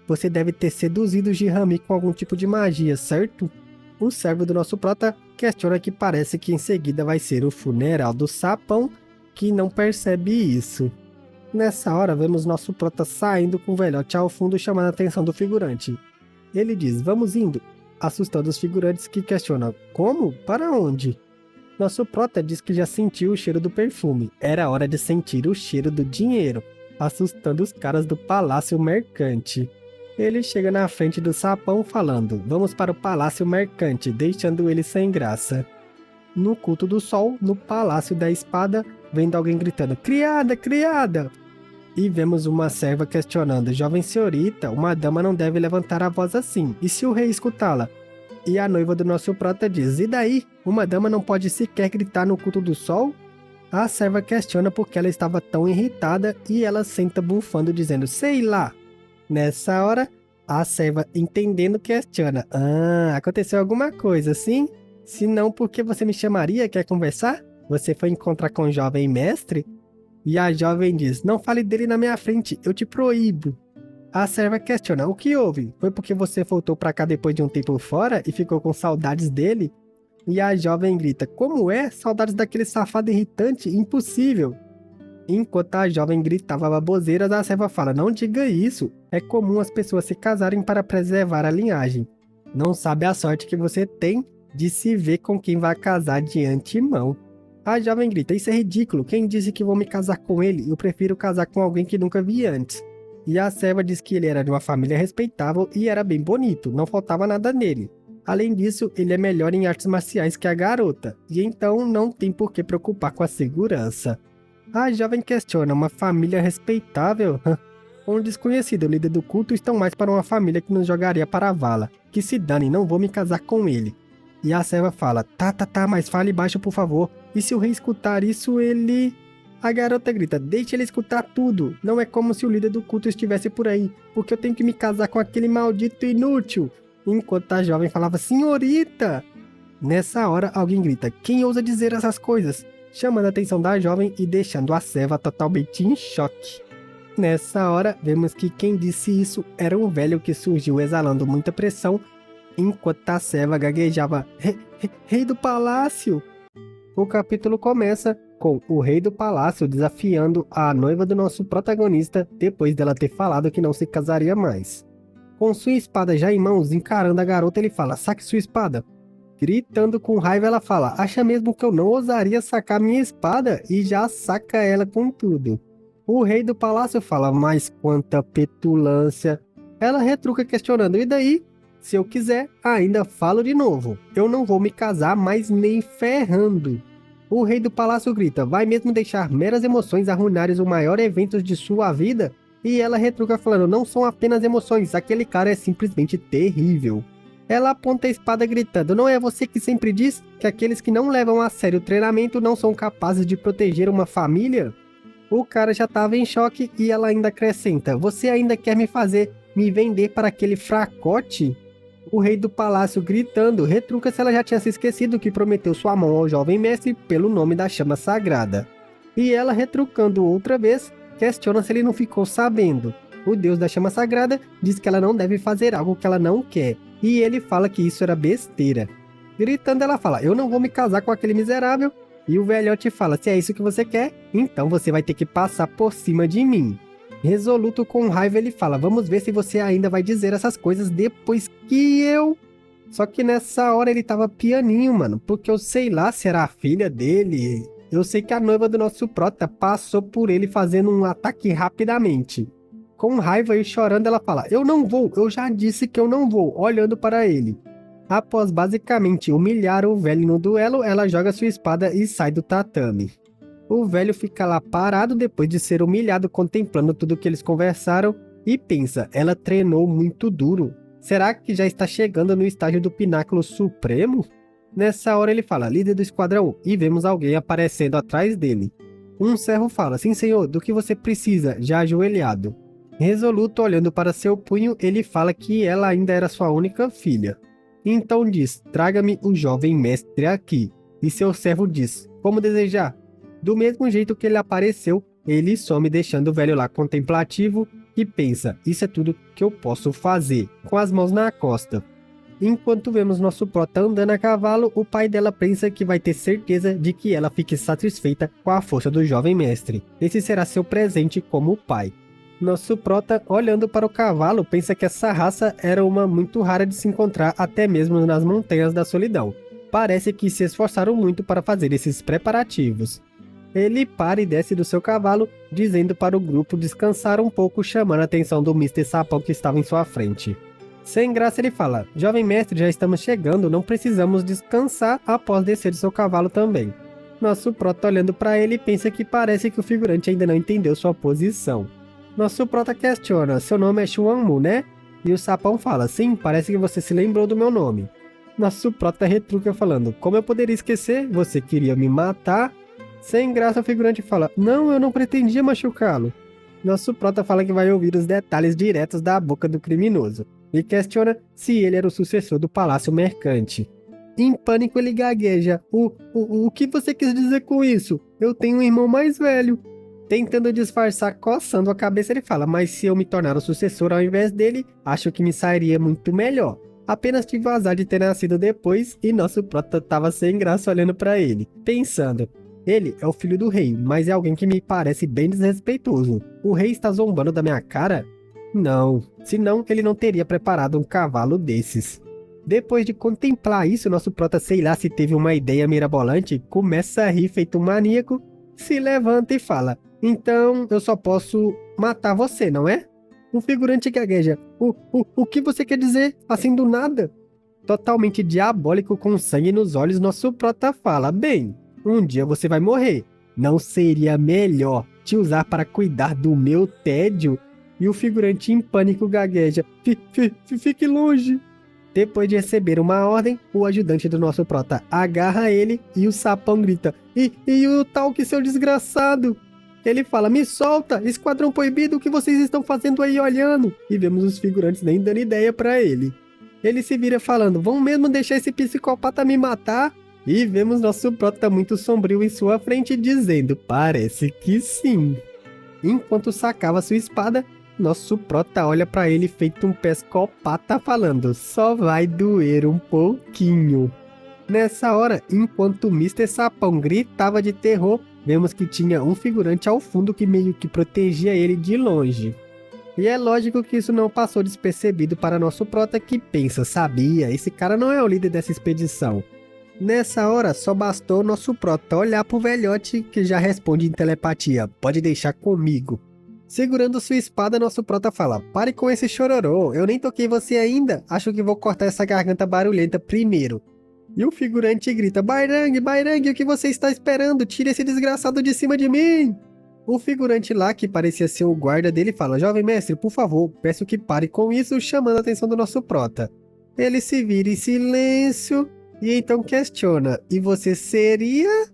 Você deve ter seduzido Jihami com algum tipo de magia, certo? O servo do nosso prota questiona que parece que em seguida vai ser o funeral do sapão, que não percebe isso. Nessa hora, vemos nosso prota saindo com o velhote ao fundo, chamando a atenção do figurante. Ele diz: vamos indo, assustando os figurantes, que questionam: como? Para onde? Nosso prota diz que já sentiu o cheiro do perfume. Era hora de sentir o cheiro do dinheiro, assustando os caras do Palácio Mercante. Ele chega na frente do sapão falando: vamos para o Palácio Mercante, deixando ele sem graça. No culto do sol, no Palácio da Espada, vendo alguém gritando: criada, criada! E vemos uma serva questionando: jovem senhorita, uma dama não deve levantar a voz assim, e se o rei escutá-la? E a noiva do nosso prota diz: e daí? Uma dama não pode sequer gritar no culto do sol? A serva questiona porque ela estava tão irritada, e ela senta bufando dizendo: sei lá. Nessa hora, a serva, entendendo, questiona: aconteceu alguma coisa, sim? Se não, por que você me chamaria? Quer conversar? Você foi encontrar com o jovem mestre? E a jovem diz: não fale dele na minha frente, eu te proíbo. A serva questiona: o que houve? Foi porque você voltou pra cá depois de um tempo fora e ficou com saudades dele? E a jovem grita, como é? Saudades daquele safado irritante? Impossível. Enquanto a jovem gritava baboseiras, a serva fala, não diga isso. É comum as pessoas se casarem para preservar a linhagem. Não sabe a sorte que você tem de se ver com quem vai casar de antemão. A jovem grita, isso é ridículo. Quem disse que vou me casar com ele? Eu prefiro casar com alguém que nunca vi antes. E a serva diz que ele era de uma família respeitável e era bem bonito, não faltava nada nele. Além disso, ele é melhor em artes marciais que a garota, e então não tem por que preocupar com a segurança. A jovem questiona, uma família respeitável? Um desconhecido líder do culto estão mais para uma família que nos jogaria para a vala. Que se dane, não vou me casar com ele. E a serva fala, tá, mas fale baixo por favor. E se o rei escutar isso, ele... A garota grita, deixe ele escutar tudo. Não é como se o líder do culto estivesse por aí, porque eu tenho que me casar com aquele maldito inútil. Enquanto a jovem falava, senhorita! Nessa hora, alguém grita, quem ousa dizer essas coisas? Chamando a atenção da jovem e deixando a serva totalmente em choque. Nessa hora, vemos que quem disse isso era um velho que surgiu exalando muita pressão, enquanto a serva gaguejava, rei do palácio! O capítulo começa com o rei do palácio desafiando a noiva do nosso protagonista depois dela ter falado que não se casaria mais. Com sua espada já em mãos, encarando a garota, ele fala, saque sua espada. Gritando com raiva, ela fala, acha mesmo que eu não ousaria sacar minha espada? E já saca ela com tudo. O rei do palácio fala, mas quanta petulância. Ela retruca questionando, e daí? Se eu quiser, ainda falo de novo. Eu não vou me casar, mas nem ferrando. O rei do palácio grita, vai mesmo deixar meras emoções arruinarem o maior evento de sua vida? E ela retruca falando, não são apenas emoções, aquele cara é simplesmente terrível. Ela aponta a espada gritando, não é você que sempre diz que aqueles que não levam a sério o treinamento não são capazes de proteger uma família? O cara já estava em choque e ela ainda acrescenta, você ainda quer me vender para aquele fracote? O rei do palácio gritando, retruca se ela já tinha se esquecido que prometeu sua mão ao jovem mestre pelo nome da chama sagrada. E ela retrucando outra vez, questiona se ele não ficou sabendo. O deus da chama sagrada diz que ela não deve fazer algo que ela não quer, e ele fala que isso era besteira. Gritando ela fala, eu não vou me casar com aquele miserável, e o velhote fala, se é isso que você quer, então você vai ter que passar por cima de mim. Resoluto com raiva ele fala, vamos ver se você ainda vai dizer essas coisas depois que eu... Só que nessa hora ele tava pianinho, mano, porque eu sei lá se era a filha dele. Eu sei que a noiva do nosso prota passou por ele fazendo um ataque rapidamente. Com raiva e chorando ela fala, eu não vou, eu já disse que eu não vou, olhando para ele. Após basicamente humilhar o velho no duelo, ela joga sua espada e sai do tatame. O velho fica lá parado depois de ser humilhado contemplando tudo que eles conversaram e pensa, ela treinou muito duro. Será que já está chegando no estágio do pináculo supremo? Nessa hora ele fala, líder do esquadrão, e vemos alguém aparecendo atrás dele. Um servo fala, sim senhor, do que você precisa, já ajoelhado. Resoluto olhando para seu punho, ele fala que ela ainda era sua única filha. Então diz, traga-me o jovem mestre aqui. E seu servo diz, como desejar. Do mesmo jeito que ele apareceu, ele some deixando o velho lá contemplativo e pensa, isso é tudo que eu posso fazer, com as mãos na costa. Enquanto vemos nosso prota andando a cavalo, o pai dela pensa que vai ter certeza de que ela fique satisfeita com a força do jovem mestre. Esse será seu presente como pai. Nosso prota, olhando para o cavalo, pensa que essa raça era uma muito rara de se encontrar até mesmo nas montanhas da solidão. Parece que se esforçaram muito para fazer esses preparativos. Ele para e desce do seu cavalo, dizendo para o grupo descansar um pouco, chamando a atenção do Mr. Sapão que estava em sua frente. Sem graça ele fala, jovem mestre, já estamos chegando, não precisamos descansar após descer do seu cavalo também. Nosso prota olhando para ele pensa que parece que o figurante ainda não entendeu sua posição. Nosso prota questiona, seu nome é Xuanmu, né? E o Sapão fala, sim, parece que você se lembrou do meu nome. Nosso prota retruca falando, como eu poderia esquecer? Você queria me matar? Sem graça o figurante fala, não, eu não pretendia machucá-lo. Nosso prota fala que vai ouvir os detalhes diretos da boca do criminoso. E questiona se ele era o sucessor do Palácio Mercante. Em pânico ele gagueja, o que você quis dizer com isso? Eu tenho um irmão mais velho. Tentando disfarçar, coçando a cabeça ele fala, mas se eu me tornar o sucessor ao invés dele, acho que me sairia muito melhor. Apenas tive o azar de ter nascido depois e nosso prota tava sem graça olhando pra ele, pensando: ele é o filho do rei, mas é alguém que me parece bem desrespeitoso. O rei está zombando da minha cara? Não, senão ele não teria preparado um cavalo desses. Depois de contemplar isso, nosso prota, sei lá se teve uma ideia mirabolante, começa a rir feito um maníaco, se levanta e fala: então eu só posso matar você, não é? O figurante gagueja: o que você quer dizer? Assim do nada? Totalmente diabólico, com sangue nos olhos, nosso prota fala: bem, um dia você vai morrer. Não seria melhor te usar para cuidar do meu tédio? E o figurante em pânico gagueja: fique longe. Depois de receber uma ordem, o ajudante do nosso prota agarra ele e o sapão grita: e o tal que seu desgraçado? Ele fala: me solta, esquadrão proibido, o que vocês estão fazendo aí olhando? E vemos os figurantes nem dando ideia pra ele. Ele se vira falando: vão mesmo deixar esse psicopata me matar? E vemos nosso prota muito sombrio em sua frente dizendo: parece que sim. Enquanto sacava sua espada, nosso prota olha pra ele feito um psicopata falando: só vai doer um pouquinho. Nessa hora, enquanto o Mr. Sapão gritava de terror, vemos que tinha um figurante ao fundo que meio que protegia ele de longe. E é lógico que isso não passou despercebido para nosso prota, que pensa: sabia, esse cara não é o líder dessa expedição. Nessa hora, só bastou nosso prota olhar pro velhote, que já responde em telepatia: pode deixar comigo. Segurando sua espada, nosso prota fala: pare com esse chororô, eu nem toquei você ainda, acho que vou cortar essa garganta barulhenta primeiro. E o figurante grita: Bairangue, Bairangue, o que você está esperando? Tire esse desgraçado de cima de mim! O figurante lá, que parecia ser o guarda dele, fala: jovem mestre, por favor, peço que pare com isso, chamando a atenção do nosso prota. Ele se vira em silêncio e então questiona: e você seria?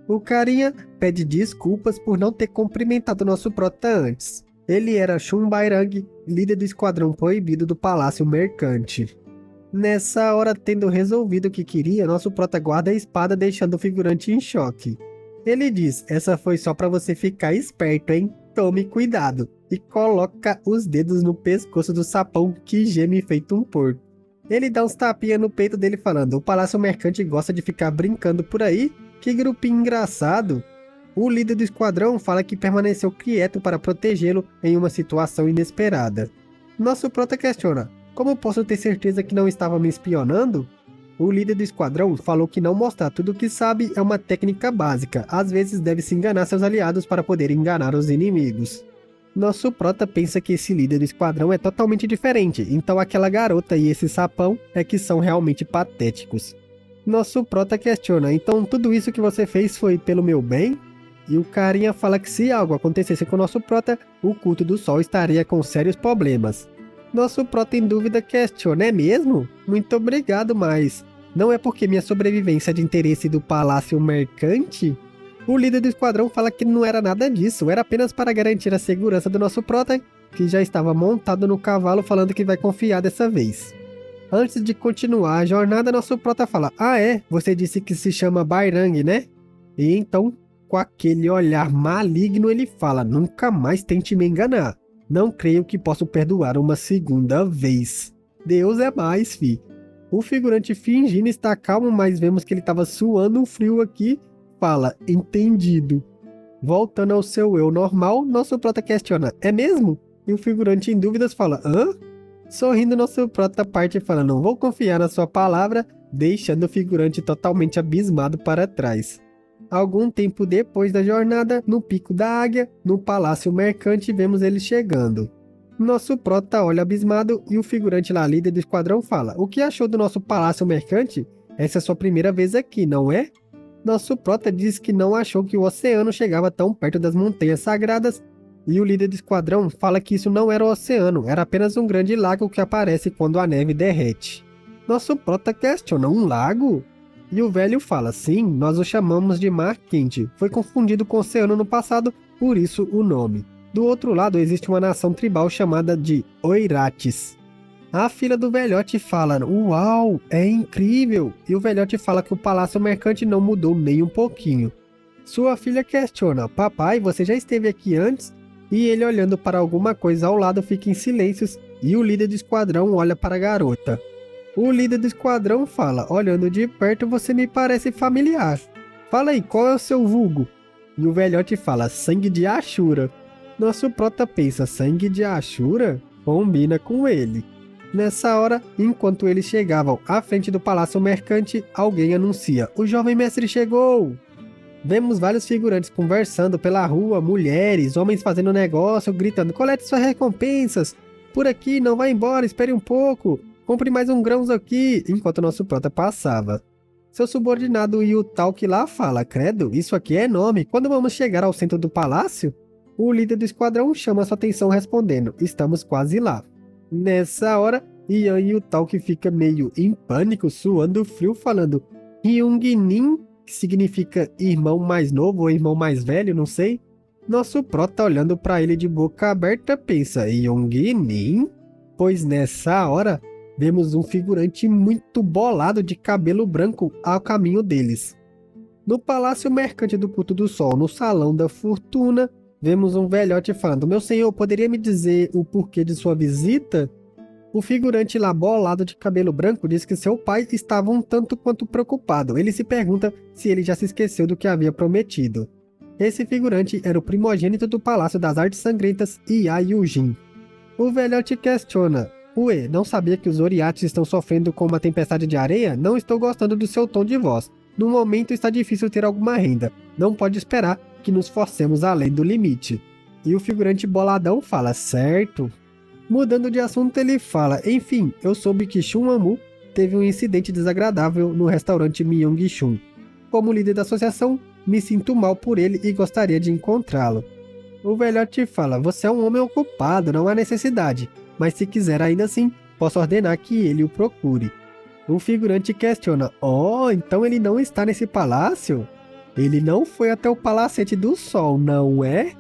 O carinha pede desculpas por não ter cumprimentado nosso prota antes. Ele era Shun Bairangue, líder do esquadrão proibido do Palácio Mercante. Nessa hora, tendo resolvido o que queria, nosso prota guarda a espada, deixando o figurante em choque. Ele diz: essa foi só pra você ficar esperto, hein? Tome cuidado. E coloca os dedos no pescoço do sapão, que geme feito um porco. Ele dá uns tapinhas no peito dele falando: o Palácio Mercante gosta de ficar brincando por aí? Que grupinho engraçado. O líder do esquadrão fala que permaneceu quieto para protegê-lo em uma situação inesperada. Nosso prota questiona: como posso ter certeza que não estava me espionando? O líder do esquadrão falou que não mostrar tudo o que sabe é uma técnica básica. Às vezes deve-se enganar seus aliados para poder enganar os inimigos. Nosso prota pensa que esse líder do esquadrão é totalmente diferente, então aquela garota e esse sapão é que são realmente patéticos. Nosso prota questiona: então tudo isso que você fez foi pelo meu bem? E o carinha fala que se algo acontecesse com nosso prota, o culto do sol estaria com sérios problemas. Nosso prota em dúvida questiona: é mesmo? Muito obrigado, mas não é porque minha sobrevivência é de interesse do Palácio Mercante? O líder do esquadrão fala que não era nada disso, era apenas para garantir a segurança do nosso prota, que já estava montado no cavalo, falando que vai confiar dessa vez. Antes de continuar a jornada, nosso prota fala: ah é, você disse que se chama Bairangue, né? E então, com aquele olhar maligno, ele fala: nunca mais tente me enganar. Não creio que posso perdoar uma segunda vez. Deus é mais, fi. O figurante fingindo estar calmo, mas vemos que ele estava suando um frio aqui, fala: entendido. Voltando ao seu eu normal, nosso prota questiona: é mesmo? E o figurante em dúvidas fala: hã? Sorrindo, nosso prota parte fala: não vou confiar na sua palavra, deixando o figurante totalmente abismado para trás. Algum tempo depois da jornada, no Pico da Águia, no Palácio Mercante, vemos ele chegando. Nosso prota olha abismado e o figurante lá, líder do esquadrão, fala: o que achou do nosso Palácio Mercante? Essa é sua primeira vez aqui, não é? Nosso prota diz que não achou que o oceano chegava tão perto das montanhas sagradas, e o líder do esquadrão fala que isso não era o oceano, era apenas um grande lago que aparece quando a neve derrete. Nosso prota questiona: um lago? E o velho fala: sim, nós o chamamos de Mar Quente. Foi confundido com o oceano no passado, por isso o nome. Do outro lado existe uma nação tribal chamada de Oirates. A filha do velhote fala: uau, é incrível! E o velhote fala que o Palácio Mercante não mudou nem um pouquinho. Sua filha questiona: papai, você já esteve aqui antes? E ele, olhando para alguma coisa ao lado, fica em silêncios e o líder do esquadrão olha para a garota. O líder do esquadrão fala: olhando de perto você me parece familiar. Fala aí, qual é o seu vulgo? E o velhote fala: sangue de Ashura. Nosso prota pensa: sangue de Ashura? Combina com ele. Nessa hora, enquanto eles chegavam à frente do palácio mercante, alguém anuncia: o jovem mestre chegou! Vemos vários figurantes conversando pela rua, mulheres, homens fazendo negócio, gritando: colete suas recompensas! Por aqui, não vá embora, espere um pouco! Compre mais um grãos aqui! Enquanto nosso prota passava. Seu subordinado Yutalk lá fala: credo, isso aqui é enorme, quando vamos chegar ao centro do palácio? O líder do esquadrão chama sua atenção respondendo: estamos quase lá. Nessa hora, Ian Yutalk fica meio em pânico, suando frio, falando: Hyung-nin, que significa irmão mais novo ou irmão mais velho, não sei. Nosso prota, olhando para ele de boca aberta, pensa: Hyung-nin? Pois nessa hora, vemos um figurante muito bolado de cabelo branco ao caminho deles. No palácio mercante do Culto do Sol, no Salão da Fortuna, vemos um velhote falando: meu senhor, poderia me dizer o porquê de sua visita? O figurante lá bolado de cabelo branco diz que seu pai estava um tanto quanto preocupado. Ele se pergunta se ele já se esqueceu do que havia prometido. Esse figurante era o primogênito do Palácio das Artes Sangrentas, Ia Yujin. O velhote questiona: ué, não sabia que os Oriates estão sofrendo com uma tempestade de areia? Não estou gostando do seu tom de voz. No momento está difícil ter alguma renda. Não pode esperar que nos forcemos além do limite. E o figurante boladão fala: certo. Mudando de assunto, ele fala: enfim, eu soube que Shun Amu teve um incidente desagradável no restaurante Myung-Shun. Como líder da associação, me sinto mal por ele e gostaria de encontrá-lo. O velhote fala: você é um homem ocupado, não há necessidade, mas se quiser ainda assim, posso ordenar que ele o procure. O figurante questiona: oh, então ele não está nesse palácio? Ele não foi até o Palacete do Sol, não é?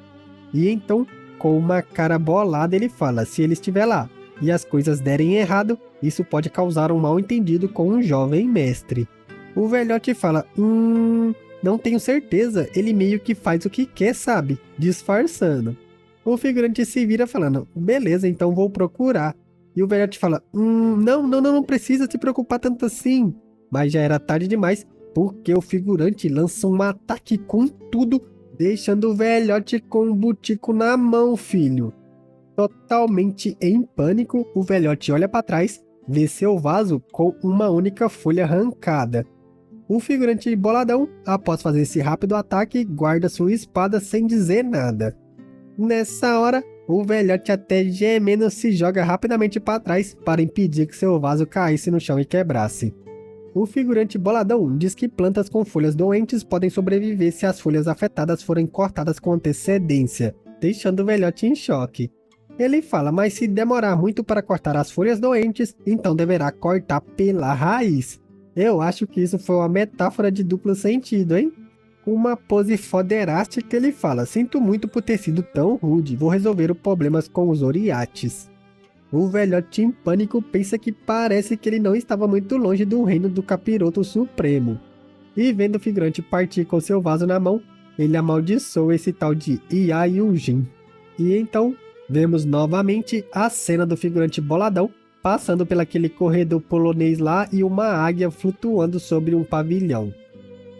E então, com uma cara bolada, ele fala: se ele estiver lá e as coisas derem errado, isso pode causar um mal-entendido com um jovem mestre. O velhote fala: não tenho certeza, ele meio que faz o que quer, sabe? Disfarçando. O figurante se vira falando: beleza, então vou procurar. E o velhote fala: não precisa se preocupar tanto assim. Mas já era tarde demais, porque o figurante lança um ataque com tudo, deixando o velhote com um butico na mão, filho. Totalmente em pânico, o velhote olha para trás, vê seu vaso com uma única folha arrancada. O figurante boladão, após fazer esse rápido ataque, guarda sua espada sem dizer nada. Nessa hora, o velhote até gemendo se joga rapidamente para trás para impedir que seu vaso caísse no chão e quebrasse. O figurante boladão diz que plantas com folhas doentes podem sobreviver se as folhas afetadas forem cortadas com antecedência, deixando o velhote em choque. Ele fala: mas se demorar muito para cortar as folhas doentes, então deverá cortar pela raiz. Eu acho que isso foi uma metáfora de duplo sentido, hein? Com uma pose foderástica, ele fala: sinto muito por ter sido tão rude, vou resolver os problemas com os Oriates. O velhote em pânico pensa que parece que ele não estava muito longe do reino do Capiroto Supremo. E vendo o figurante partir com seu vaso na mão, ele amaldiçoa esse tal de Ia Yujin. E então, vemos novamente a cena do figurante boladão, passando pelaquele corredor polonês lá e uma águia flutuando sobre um pavilhão.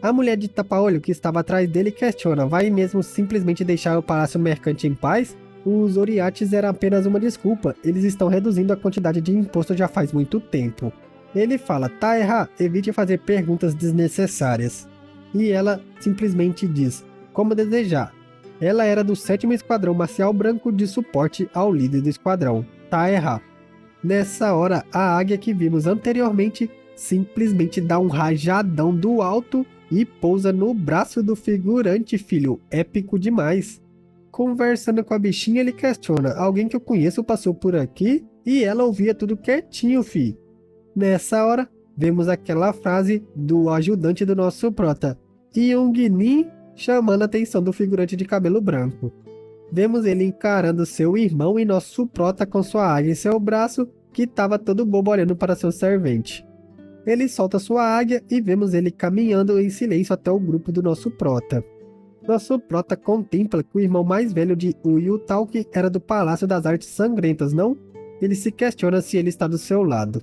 A mulher de tapa-olho que estava atrás dele questiona: vai mesmo simplesmente deixar o palácio mercante em paz? Os Oriates era apenas uma desculpa, eles estão reduzindo a quantidade de imposto já faz muito tempo. Ele fala: tá errado, evite fazer perguntas desnecessárias. E ela simplesmente diz: como desejar. Ela era do 7º Esquadrão Marcial Branco de suporte ao líder do esquadrão, tá errado. Nessa hora, a águia que vimos anteriormente simplesmente dá um rajadão do alto e pousa no braço do figurante, filho, épico demais. Conversando com a bichinha, ele questiona: alguém que eu conheço passou por aqui? E ela ouvia tudo quietinho, fi. Nessa hora, vemos aquela frase do ajudante do nosso prota, Hyung-nin, chamando a atenção do figurante de cabelo branco. Vemos ele encarando seu irmão e nosso prota com sua águia em seu braço, que estava todo bobo olhando para seu servente. Ele solta sua águia e vemos ele caminhando em silêncio até o grupo do nosso prota. Nosso prota contempla que o irmão mais velho de Yutalk era do Palácio das Artes Sangrentas, não? Ele se questiona se ele está do seu lado.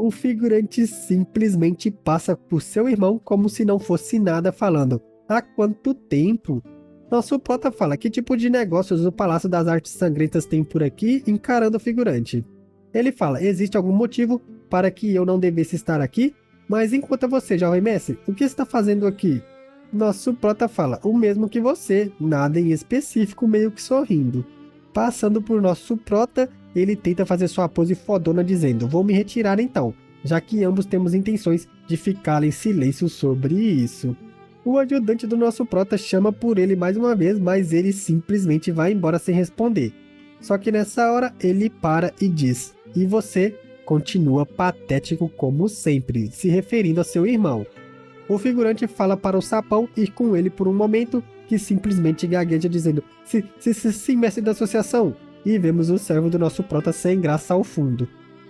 O figurante simplesmente passa por seu irmão como se não fosse nada, falando: há quanto tempo? Nosso prota fala: que tipo de negócios o Palácio das Artes Sangrentas tem por aqui, encarando o figurante. Ele fala: existe algum motivo para que eu não devesse estar aqui? Mas enquanto você, jovem mestre, o que está fazendo aqui? Nosso prota fala: o mesmo que você, nada em específico, meio que sorrindo. Passando por nosso prota, ele tenta fazer sua pose fodona dizendo: vou me retirar então, já que ambos temos intenções de ficar em silêncio sobre isso. O ajudante do nosso prota chama por ele mais uma vez, mas ele simplesmente vai embora sem responder. Só que nessa hora ele para e diz: e você? Continua patético como sempre, se referindo a seu irmão. O figurante fala para o sapão ir com ele por um momento, que simplesmente gagueja dizendo: sim, mestre da associação. E vemos o servo do nosso prota sem graça ao fundo.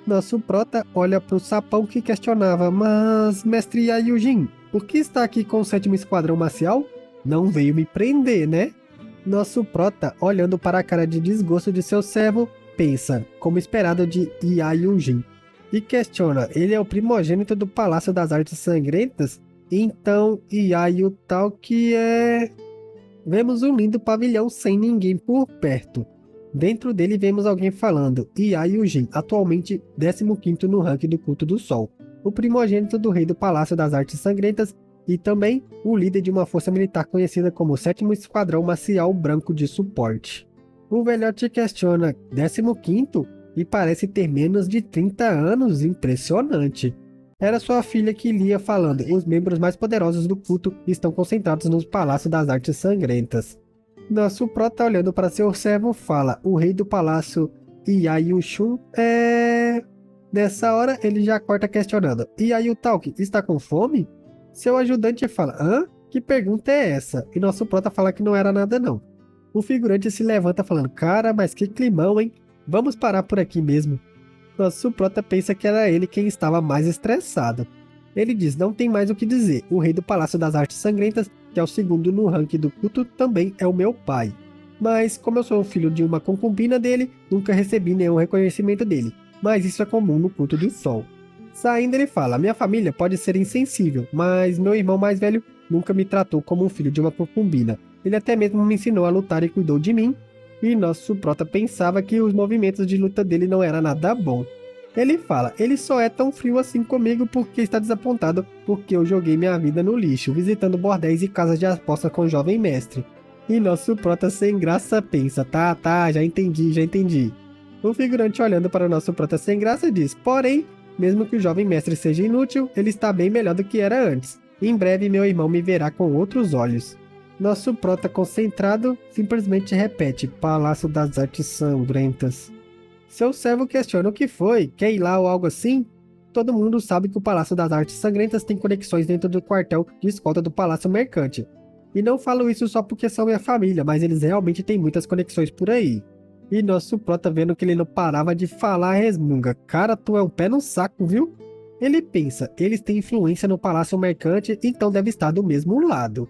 Nosso prota olha para o sapão que questionava: mas, mestre Yayujin, por que está aqui com o 7º Esquadrão Marcial? Não veio me prender, né? Nosso prota, olhando para a cara de desgosto de seu servo, pensa, como esperado de Yayujin, e questiona: ele é o primogênito do Palácio das Artes Sangrentas? Então, Yayu tal que é... Vemos um lindo pavilhão sem ninguém por perto. Dentro dele vemos alguém falando: Yayujin, atualmente 15º no ranking do Culto do Sol, o primogênito do rei do Palácio das Artes Sangrentas e também o líder de uma força militar conhecida como 7º Esquadrão Marcial Branco de Suporte. O velhote questiona: 15º? E parece ter menos de 30 anos, impressionante. Era sua filha que lia falando: os membros mais poderosos do culto estão concentrados no Palácio das Artes Sangrentas. Nosso prota, olhando para seu servo, fala: o rei do palácio Yayushun é... Nessa hora ele já corta questionando: Yayu Talk, está com fome? Seu ajudante fala: hã? Que pergunta é essa? E nosso prota fala que não era nada não. O figurante se levanta falando: cara, mas que climão, hein? Vamos parar por aqui mesmo. Nosso prota pensa que era ele quem estava mais estressado. Ele diz: não tem mais o que dizer, o rei do Palácio das Artes Sangrentas, que é o 2º no ranking do culto, também é o meu pai. Mas como eu sou o filho de uma concubina dele, nunca recebi nenhum reconhecimento dele, mas isso é comum no culto do sol. Saindo ele fala: minha família pode ser insensível, mas meu irmão mais velho nunca me tratou como um filho de uma concubina. Ele até mesmo me ensinou a lutar e cuidou de mim, e nosso prota pensava que os movimentos de luta dele não era nada bom. Ele fala: ele só é tão frio assim comigo porque está desapontado porque eu joguei minha vida no lixo, visitando bordéis e casas de aposta com o jovem mestre. E nosso prota sem graça pensa: tá, já entendi. O figurante, olhando para o nosso prota sem graça, diz: porém, mesmo que o jovem mestre seja inútil, ele está bem melhor do que era antes. Em breve meu irmão me verá com outros olhos. Nosso prota concentrado simplesmente repete: Palácio das Artes Sangrentas. Seu servo questiona: o que foi? Quer ir lá ou algo assim? Todo mundo sabe que o Palácio das Artes Sangrentas tem conexões dentro do quartel de escolta do Palácio Mercante. E não falo isso só porque são minha família, mas eles realmente têm muitas conexões por aí. E nosso prota, vendo que ele não parava de falar, resmunga: cara, tu é um pé no saco, viu? Ele pensa: eles têm influência no Palácio Mercante, então deve estar do mesmo lado.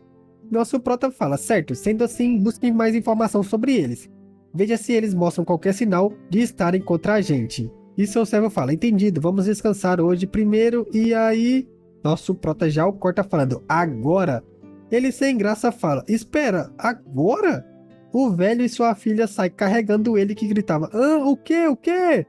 Nosso prota fala: certo, sendo assim, busquem mais informação sobre eles. Veja se eles mostram qualquer sinal de estarem contra a gente. E seu servo fala: entendido, vamos descansar hoje primeiro. E aí, nosso prota já o corta falando: agora? Ele sem graça fala: espera, agora? O velho e sua filha saem carregando ele, que gritava: o quê?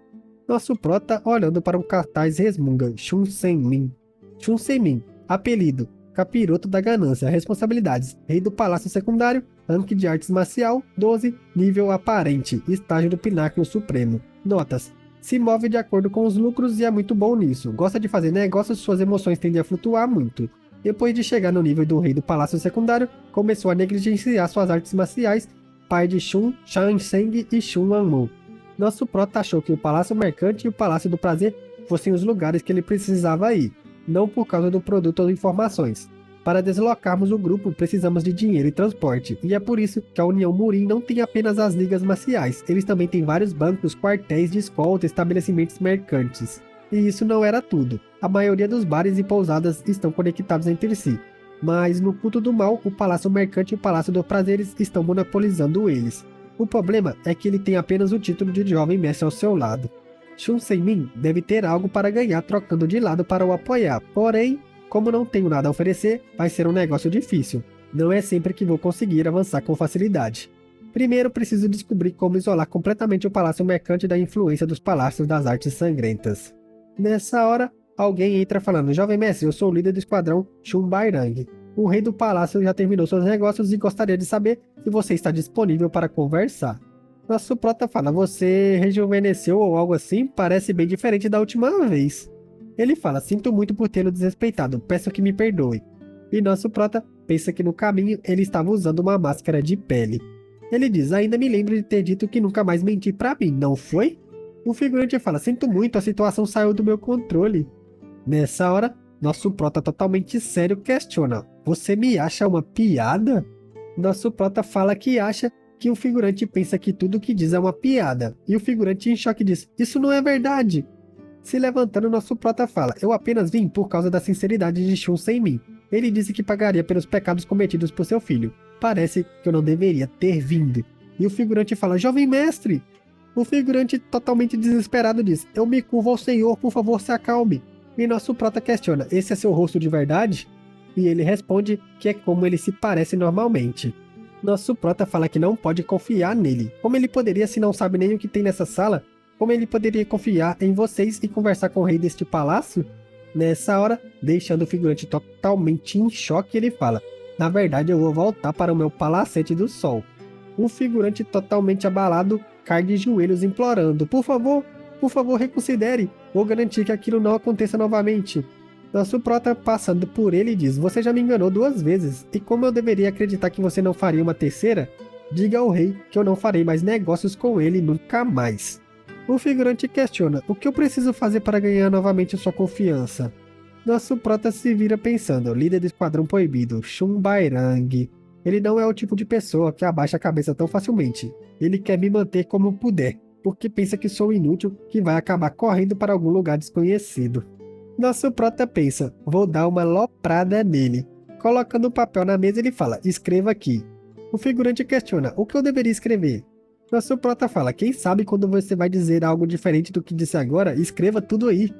Nosso prota, olhando para um cartaz, resmunga: Chun Sen-min. Chun Sen-min, apelido: Capiroto da Ganância. Responsabilidades: rei do Palácio Secundário, ranking de artes marcial 12, nível aparente, estágio do Pináculo Supremo. Notas: se move de acordo com os lucros e é muito bom nisso. Gosta de fazer negócios, suas emoções tendem a flutuar muito. Depois de chegar no nível do rei do Palácio Secundário, começou a negligenciar suas artes marciais, pai de Shun, Shanseng e Shun Wanmu. Nosso prota achou que o Palácio Mercante e o Palácio do Prazer fossem os lugares que ele precisava ir, não por causa do produto ou informações. Para deslocarmos o grupo, precisamos de dinheiro e transporte, e é por isso que a União Murin não tem apenas as ligas marciais, eles também têm vários bancos, quartéis de escolta e estabelecimentos mercantes. E isso não era tudo. A maioria dos bares e pousadas estão conectados entre si, mas no culto do mal, o Palácio Mercante e o Palácio dos Prazeres estão monopolizando eles. O problema é que ele tem apenas o título de jovem mestre ao seu lado. Shun Senmin deve ter algo para ganhar trocando de lado para o apoiar, porém, como não tenho nada a oferecer, vai ser um negócio difícil. Não é sempre que vou conseguir avançar com facilidade. Primeiro preciso descobrir como isolar completamente o Palácio Mercante da influência dos Palácios das Artes Sangrentas. Nessa hora, alguém entra falando: Jovem mestre, eu sou o líder do esquadrão Shun Bairang. O rei do palácio já terminou seus negócios e gostaria de saber se você está disponível para conversar. Nosso prota fala: você rejuvenesceu ou algo assim? Parece bem diferente da última vez. Ele fala: sinto muito por tê-lo desrespeitado, peço que me perdoe. E nosso prota pensa que no caminho ele estava usando uma máscara de pele. Ele diz: ainda me lembro de ter dito que nunca mais menti pra mim, não foi? O figurante fala: sinto muito, a situação saiu do meu controle. Nessa hora, nosso prota totalmente sério questiona: você me acha uma piada? Nosso prota fala que acha que o figurante pensa que tudo que diz é uma piada. E o figurante em choque diz: isso não é verdade. Se levantando, nosso prota fala: eu apenas vim por causa da sinceridade de Shun Senmin. Ele disse que pagaria pelos pecados cometidos por seu filho. Parece que eu não deveria ter vindo. E o figurante fala: jovem mestre! O figurante totalmente desesperado diz: eu me curvo ao senhor, por favor se acalme. E nosso prota questiona: esse é seu rosto de verdade? E ele responde que é como ele se parece normalmente. Nosso prota fala que não pode confiar nele. Como ele poderia se não sabe nem o que tem nessa sala? Como ele poderia confiar em vocês e conversar com o rei deste palácio? Nessa hora, deixando o figurante totalmente em choque, ele fala: na verdade eu vou voltar para o meu palacete do sol. O figurante totalmente abalado cai de joelhos implorando: por favor reconsidere, vou garantir que aquilo não aconteça novamente. Nosso prota passando por ele diz: você já me enganou 2 vezes, e como eu deveria acreditar que você não faria uma terceira? Diga ao rei que eu não farei mais negócios com ele nunca mais. O figurante questiona: o que eu preciso fazer para ganhar novamente sua confiança? Nosso prota se vira pensando: líder do esquadrão proibido, Shun Bairang. Ele não é o tipo de pessoa que abaixa a cabeça tão facilmente. Ele quer me manter como puder, porque pensa que sou inútil, que vai acabar correndo para algum lugar desconhecido. Nosso prota pensa: vou dar uma loprada nele. Colocando o papel na mesa, ele fala: escreva aqui. O figurante questiona: o que eu deveria escrever? Nosso prota fala: quem sabe quando você vai dizer algo diferente do que disse agora, escreva tudo aí.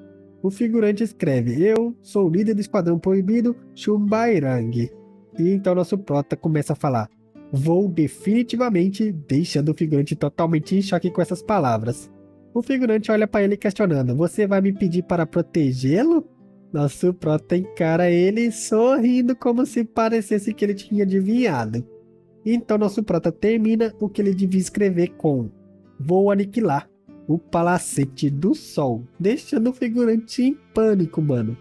O figurante escreve: eu sou o líder do esquadrão proibido, Shun Bairang. E então nosso prota começa a falar: vou definitivamente, deixando o figurante totalmente em choque com essas palavras. O figurante olha para ele questionando: você vai me pedir para protegê-lo? Nosso prota encara ele sorrindo como se parecesse que ele tinha adivinhado. Então nosso prota termina o que ele devia escrever com: vou aniquilar o palacete do sol, deixando o figurante em pânico, mano.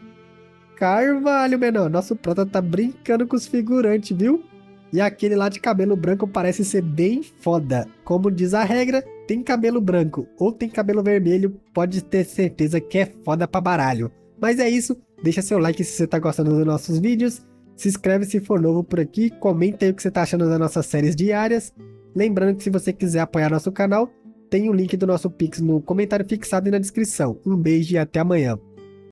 Carvalho, menor, nosso prota tá brincando com os figurantes, viu? E aquele lá de cabelo branco parece ser bem foda. Como diz a regra, tem cabelo branco ou tem cabelo vermelho, pode ter certeza que é foda pra baralho. Mas é isso, deixa seu like se você tá gostando dos nossos vídeos, se inscreve se for novo por aqui, comenta aí o que você tá achando das nossas séries diárias. Lembrando que se você quiser apoiar nosso canal, tem o link do nosso Pix no comentário fixado e na descrição. Um beijo e até amanhã.